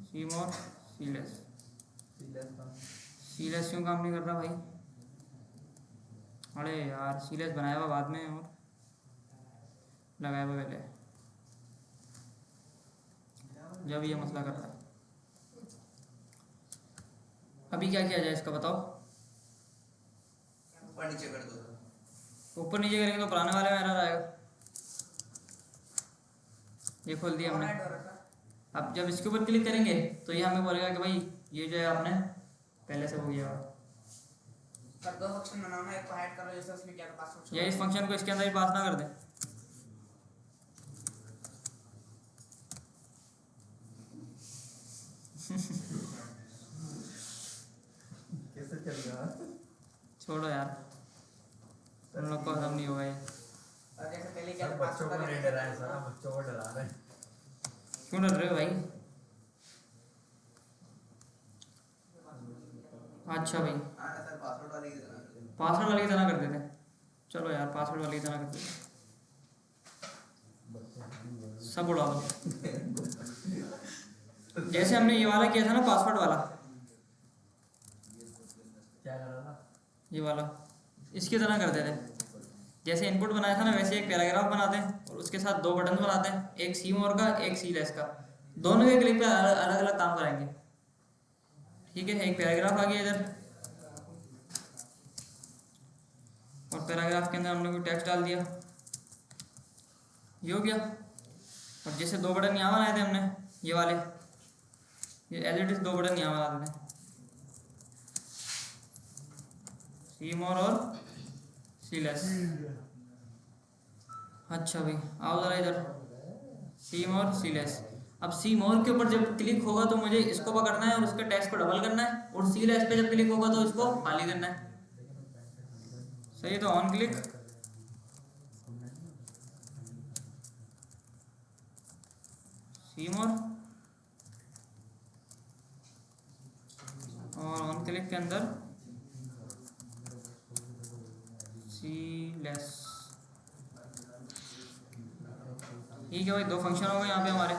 सी मोर सी लेस। सी लेस क्यों काम नहीं कर रहा भाई, अरे यार सी लेस बनाया हुआ बाद में और लगाया हुआ पहले, जब ये मसला कर रहा है। अभी क्या किया जाए इसका बताओ। ऊपर नीचे कर दो। ऊपर नीचे करेंगे तो पुराने वाले में एरर आएगा। ये खोल दिया हमने। अब जब इसके ऊपर क्लिक करेंगे तो ये हमें बोलेगा कि भाई ये जो है आपने पहले से हो गया हुआ। सर दो फंक्शन बनाओ ना, एक को हाइड करो जैसे उसमें क्या पास फंक्शन, या इस फंक्शन को इसके अंदर ही पास ना कर दे। कैसे चल रहा है? छोड़ो यार, उन लोग को हजम नहीं होगा ये। और जैसे पहले क्या सर पास बच्चों को नहीं डराए सर, बच्चों को डरा रहे हैं। क्यों डर रहे हो भाई? अच्छा भाई, हाँ सर पासवर्ड वाले की तरह। पासवर्ड वाली की तरह कर देते। चलो यार पासवर्ड वाली की तरह कर देते, सब उड़ा दो। जैसे हमने ये वाला किया था ना पासवर्ड वाला, क्या कर रहा था? ये वाला इसकी तरह कर देते। जैसे इनपुट बनाया था ना वैसे एक पैराग्राफ बनाते हैं और उसके साथ दो बटन बनाते हैं, एक सी मोर का एक सी लेस का, दोनों के क्लिक पे अलग अलग काम कराएंगे। ठीक है, एक पैराग्राफ आ गया इधर, और पैराग्राफ के अंदर हमने कोई टेक्स्ट डाल दिया, ये हो गया। और जैसे दो बटन यहाँ बनाए थे हमने, ये वाले, ये एज इट इज दो बटन यहाँ बना देते हैं, सी मोर और सी लेस। अच्छा भाई आओ जरा इधर, सी मोर सी लेस। अब सी मोर के ऊपर जब क्लिक होगा तो मुझे इसको पकड़ना है और उसके टेक्स्ट को डबल करना है, और सी लेस पे जब क्लिक होगा तो इसको खाली करना है। सही, तो ऑन क्लिक सी मोर, और ऑन क्लिक के अंदर सी लेस। ठीक है भाई, दो फंक्शन हो गए यहाँ पे हमारे।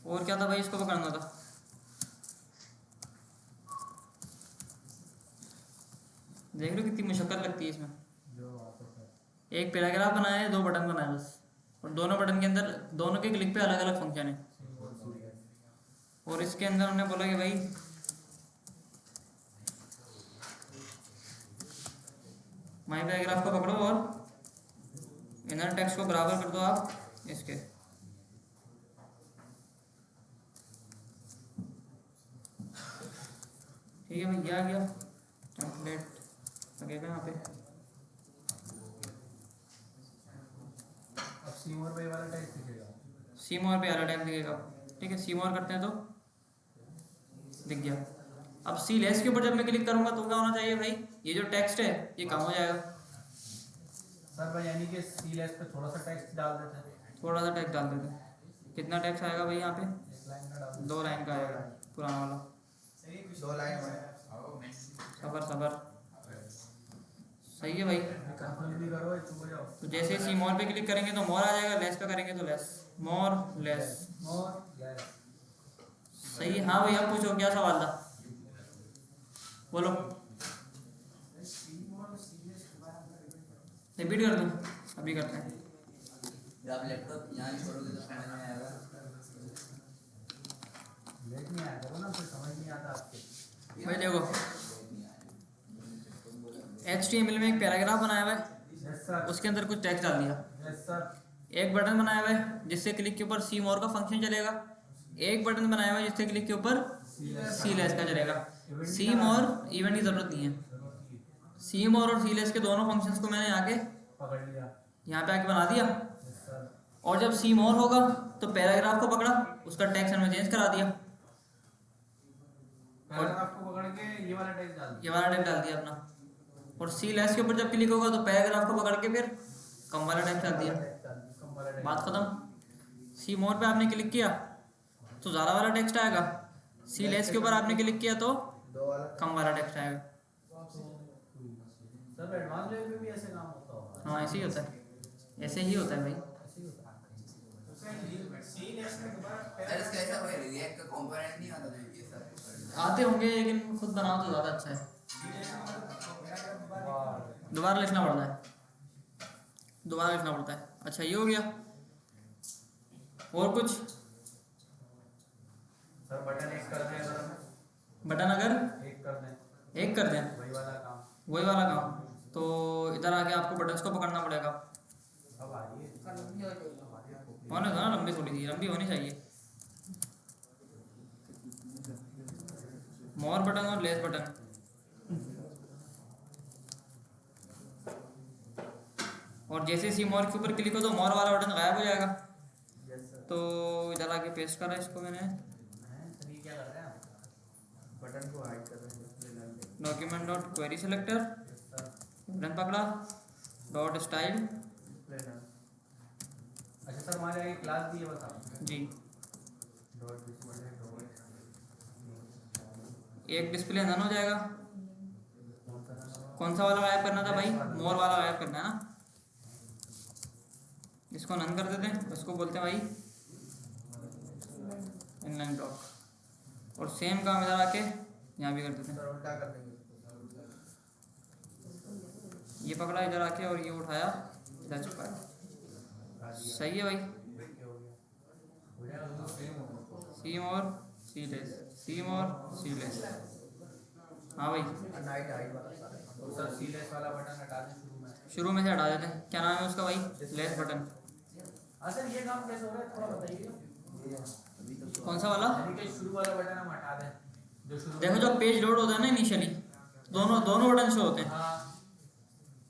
और क्या था भाई, इसको पकड़ना था। देख लो कितनी मुश्किल लगती है इसमें। एक पैराग्राफ बनाया है, दो बटन बनाए बस, और दोनों बटन के अंदर दोनों के क्लिक पे अलग अलग फंक्शन है। और इसके अंदर हमने बोला कि भाई माई पैराग्राफ को पकड़ो और इनर टेक्स्ट को बराबर कर दो आप इसके। ठीक है भाई, ये आ गया टेम्पलेट लगेगा यहाँ पे। अब सी मोर पे वाला टेक्स्ट दिखेगा। सी मोर पे वाला टाइप दिखेगा। ठीक है, सी मोर करते हैं तो दिख गया। अब सी लेस के ऊपर जब मैं क्लिक करूंगा तो क्या होना चाहिए भाई, ये जो टेक्स्ट है ये कम हो जाएगा। सर भाई यानी कि सी लेस पे थोड़ा सा टेक्स्ट डाल देते हैं। थोड़ा सा टेक्स्ट डाल देते हैं। कितना टेक्स्ट आएगा भाई यहाँ पे, एक लाइन का डाल 2 लाइन का आएगा पुराना वाला। दो लाइन में सबर सबर सही है भाई। कंफर्म भी करो, चुप हो जाओ। तो जैसे सी मोर पे क्लिक करेंगे तो मोर आ जाएगा, लेस पे करेंगे तो लेस, मोर लेस। और लेस। सही है। हाँ भाई अब पूछो क्या सवाल था, बोलो। रिपीट कर दूँ, अभी करते हैं। जब आप लैपटॉप यहाँ छोड़ोगे तो समझ में आएगा। लेट नहीं आया करो ना, फिर समझ नहीं आता आपके। भाई देखो HTML में एक पैराग्राफ बनाया हुआ है, यस सर। उसके अंदर कुछ टेक्स्ट डाल दिया। Yes sir. एक बटन बनाया हुआ है जिससे क्लिक के ऊपर सी मोर का फंक्शन चलेगा, एक बटन बनाया हुआ है जिससे क्लिक के ऊपर सी लेस का चलेगा। सी मोर इवेंट की जरूरत नहीं है, सी मोर और सी लेस के दोनों फंक्शंस को मैंने आके पकड़ लिया। यहाँ पे आके बना दिया। Yes sir. और जब सी मोर होगा तो पैराग्राफ को पकड़ा, उसका टेक्स्ट में चेंज करा दिया, पैराग्राफ को पकड़ के ये वाला टेक्स्ट डाल ये वाला टेक्स्ट डाल दिया अपना। और सी लेस के ऊपर जब क्लिक होगा तो पैराग्राफ को पकड़ के फिर कम वाला टेक्स्ट डाल दिया, बात खत्म। सी मोर पे आपने क्लिक किया तो ज़्यादा वाला टेक्स्ट आएगा, सी लेस के ऊपर आपने क्लिक किया तो दो वाला कम वाला टेक्स्ट आएगा। सर एडवांस लेवल पे भी ऐसे काम होता होगा। हाँ ऐसे ही होता है, ऐसे ही होता है भाई। ऐसे ही होता है। सर इसका ऐसा कोई रिएक्ट का कंपोनेंट नहीं आता जो ये सर आते होंगे लेकिन खुद बनाओ तो ज़्यादा अच्छा है। दोबारा लिखना पड़ता है, दोबारा लिखना पड़ता है। अच्छा ये हो गया, और कुछ? सर बटन एक कर दें अगर बटन अगर एक कर दें, एक कर दें, वही वाला काम। वही वाला काम, तो इधर आके आपको बटन्स को पकड़ना पड़ेगा। अब आइए। होने दो ना, लंबी थोड़ी सी लंबी होनी चाहिए। मोर बटन और लेस बटन, और जैसे सी मोर के ऊपर क्लिक हो तो मोर वाला बटन गायब हो जाएगा। तो इधर आके पेस्ट करा इसको मैंने, सर ये क्या कर रहे हैं आप? बटन को हाइड कर रहे हैं। Document dot query selector, sir button पकड़ा, डॉट स्टाइल। अच्छा सर हमारे आगे क्लास दी है बस आप। जी डॉट डिस्प्ले डॉट एक डिस्प्ले नन हो जाएगा। कौन सा था? कौन सा वाला गायब करना था भाई? मोर वाला गायब करना है ना, इसको नन कर देते हैं, इसको बोलते हैं भाई इनलाइन ब्लॉक। और सेम काम इधर आके यहाँ भी कर देते हैं, सर उल्टा कर देंगे। ये पकड़ा इधर आके और ये उठाया इधर छुपाया। सही है भाई। हो जाएगा तो सेम होगा। सीम और सी लेस, सीम और सी लेस। हाँ भाई नाइट हाइड वाला सारा। तो सर सीलेस वाला बटन हटा दें शुरू में से हटा देते हैं। क्या नाम है उसका भाई? Less button. हाँ सर ये काम कैसे हो रहा है थोड़ा बताइए। कौन सा वाला? यानी कि शुरू वाला बटन हम हटा दें जो शुरू देखो जब पेज लोड होता है ना इनिशियली, दोनों दोनों बटन शो होते हैं, हाँ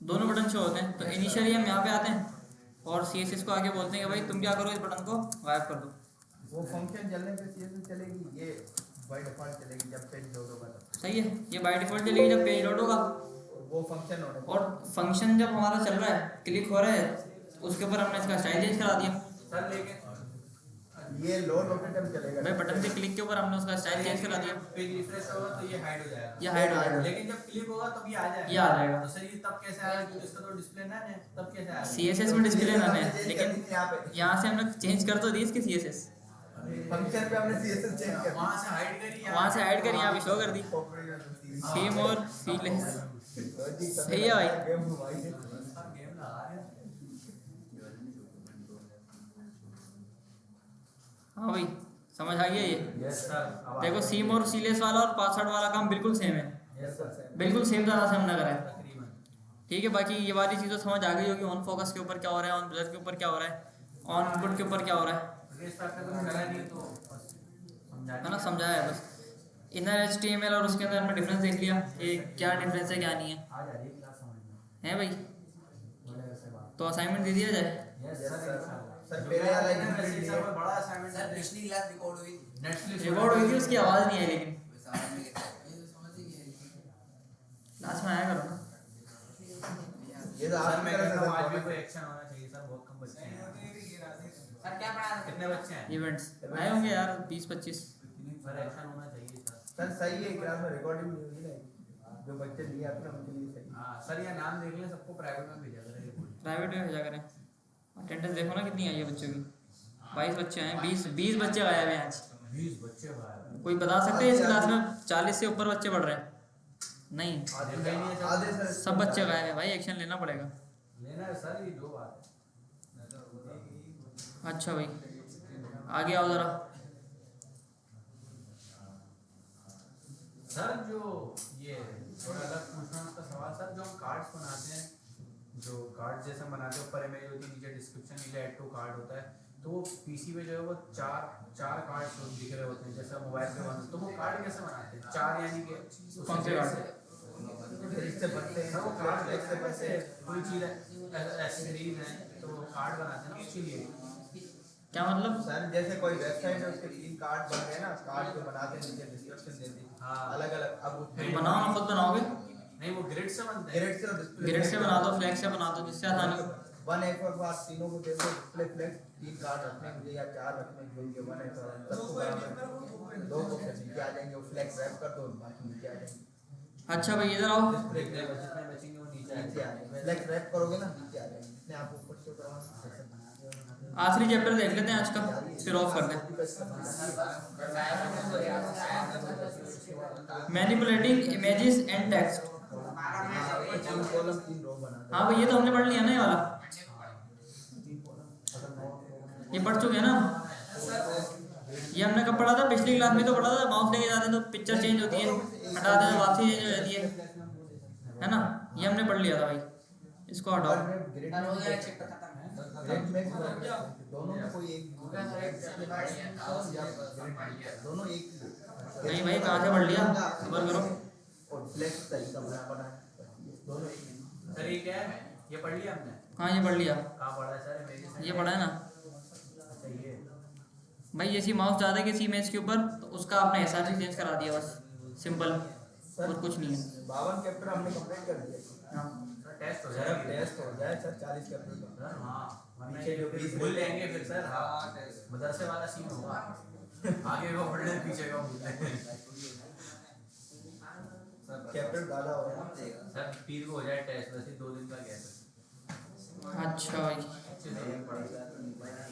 दोनों बटन शो होते हैं। तो इनिशियली हम यहाँ पे आते हैं और CSS को आगे बोलते हैं कि भाई तुम क्या करो, इस बटन को गायब कर दो। वो फंक्शन चलने पे CSS चलेगी, ये बाय डिफॉल्ट चलेगी जब पेज लोड होगा तब। सही है, ये बाय डिफॉल्ट चलेगी जब पेज लोड होगा। वो फंक्शन होने और फंक्शन जब हमारा चल रहा है, क्लिक हो रहा है, उसके ऊपर हमने इसका स्टाइल चेंज करा दिया। सर लेकिन ये लोड होते टाइम चलेगा। भाई बटन के क्लिक के ऊपर हमने उसका स्टाइल चेंज करा दिया, पेज रिफ्रेश होगा तो ये हाइड हो जाएगा। ये हाइड हो जाएगा। लेकिन जब क्लिक होगा तब ये आ जाएगा। ये आ जाएगा। तो सर ये तब कैसे आएगा क्योंकि इसका तो डिस्प्ले ना है, तब कैसे आएगा? CSS में डिस्प्ले ना है, लेकिन यहाँ पे यहाँ से हमने चेंज कर तो दी इसकी CSS, फंक्शन पे हमने CSS चेंज कर वहाँ से हाइड करी वहाँ से हाइड कर यहाँ पे शो कर दी। दिया। सेम और सीलेस। सही है भाई। गेम घुमाई है। सर गेम लगा रहे हैं। हाँ भाई समझ आ गया ये। Yes sir. देखो सीम और सीलेस वाला और पासवर्ड वाला काम बिल्कुल सेम है, यस सर बिल्कुल सेम तरह से हमने करा है। तकरीबन। ठीक है, बाकी ये वाली चीज़ तो समझ आ गई होगी, ऑन फोकस के ऊपर क्या हो रहा है, ऑन ब्लर के ऊपर क्या हो रहा है, ऑन इनपुट के ऊपर क्या हो रहा है रेस फैक्टर तो चला नहीं तो बस समझा है ना, समझाया है बस। इनर HTML और उसके अंदर हमने डिफरेंस देख लिया कि क्या डिफरेंस है क्या नहीं है, आ जा रही है क्लास समझ में। है भाई। बोले ऐसे बात। तो असाइनमेंट दे दिया जाए। Yes Yes, sir sir. इंशाल्लाह। सर, जो पहले मैं वाला आपने एक वैसे ही video सर कोई बड़ा असाइनमेंट सर दे पिछली क्लास रिकॉर्ड हुई थी नेटफ्लिक्स रिकॉर्ड हुई थी, उसकी आवाज़ नहीं आई, लेकिन समझ में कैसे समझ ही गए लास्ट में आया करो ना। ये तो सर आपकी मैं तरफ कहता से हूँ आज भी था। कोई एक्शन होना चाहिए सर, बहुत कम बच्चे हैं। सर क्या पढ़ा रहे कितने बच्चे हैं? इवेंट्स आए होंगे यार 20-25। सर एक्शन होना चाहिए सर। सर सही है, क्लास में रिकॉर्डिंग नहीं हुई ना। जो बच्चे नहीं आते हैं उनके लिए सही है। हाँ सर ये नाम देख लें, सबको प्राइवेट में भेजा करेंगे। प्राइवेट में भेजा करें। अटेंडेंस देखो ना कितनी आई है बच्चों की, 22 बच्चे हैं, 20 बच्चे गायब हैं आज। 20 बच्चे भाई, कोई बता सकते हैं इस क्लास में 40 से ऊपर बच्चे पढ़ रहे हैं? नहीं, आधे सर सब बच्चे गायब हैं भाई, एक्शन लेना पड़ेगा। लेना है सर, ये 2 बात है। अच्छा भाई आगे आओ ज़रा। सर जो ये थोड़ा अलग पूछना है उसका सवाल सर, जो हम कार्ड्स बनाते हैं, जो कार्ड जैसे बनाते हैं, ऊपर इमेज होती है, नीचे डिस्क्रिप्शन, नीचे ऐड टू कार्ड होता है, तो वो पीसी पे जो है वो चार कार्ड दिख रहे होते हैं जैसे मोबाइल पे बनते, तो वो कार्ड कैसे बनाते हैं? 4 यानी कि कौन से कार्ड? इससे बनते हैं वो कार्ड कैसे बनते हैं? कोई चीज़ एक्सेसरीज है तो वो कार्ड बनाते हैं ना उसके लिए। क्या मतलब? सर जैसे कोई वेबसाइट है उसके 3 कार्ड बन गए ना, कार्ड जो बनाते हैं नीचे डिस्क्रिप्शन देते हैं हाँ। अलग अलग। अब तो बनाओ ना, खुद बनाओगे? नहीं वो ग्रिड से बनते हैं। ग्रेड से और डिस्प्ले ग्रिड से बना दो, फ्लैग से बना दो, जिससे आसानी हो। 1 एक और बात तीनों को दे दो, डिस्प्ले फ्लैग 3 कार्ड रखने के लिए या 4 रखने के लिए 1 एक और सबको बराबर 2 को फिर नीचे आ जाएंगे, वो फ्लैग रैप कर दो बाकी नीचे आ जाएंगे। अच्छा भाई इधर आओ। डिस्प्ले जितने बचेंगे वो नीचे नीचे आ जाएंगे, फ्लैग रैप करोगे ना नीचे आ जाएंगे, इतने आप ऊपर से करवाना। आखिरी चैप्टर देख लेते हैं आज का, फिर ऑफ कर दें। Manipulating images and text. Column 3 रो बना दो। हाँ भाई ये तो हमने पढ़ लिया ना, ये वाला ये पढ़ चुके हैं ना। ये हमने कब पढ़ा था? पिछली क्लास में तो पढ़ा था। माउस लेके जाते हैं तो पिक्चर चेंज होती है, हटाते हैं तो वापसी चेंज हो जाती है ना। ये हमने पढ़ लिया था भाई, इसको हटाओ। ग्रेड हो गया चैप्टर खत्म। ग्रेड में दोनों में कोई एक दोनों एक नहीं भाई कहाँ से पढ़ लिया, सबर करो। और फ्लैग तरीका बना दोनों एक। सर ये क्या है? ये पढ़ लिया हमने? हाँ ये पढ़ लिया, कहाँ पढ़ा है सर? इमेजेस ये पढ़ा है ना अच्छा ये भाई। जैसी माउस ज़्यादा है किसी इमेज के ऊपर तो उसका आपने एसआरसी चेंज करा दिया, बस सिंपल, और कुछ नहीं है। 52 चैप्टर हमने कंप्लीट कर दिया। हाँ टेस्ट हो सर जाएगा। टेस्ट हो जाए सर 40 चैप्टर का। सर हाँ, वरना पीछे ये जो फिर 20 भूल जाएंगे फिर सर। हाँ मदरसे वाला सीन होगा, आगे को पढ़ ले पीछे को भूल ले। चैप्टर ज़्यादा हो रहा है। सर पीर को हो जाए टेस्ट, वैसे 2 दिन का गैप है। अच्छा भाई। अच्छे से पढ़ा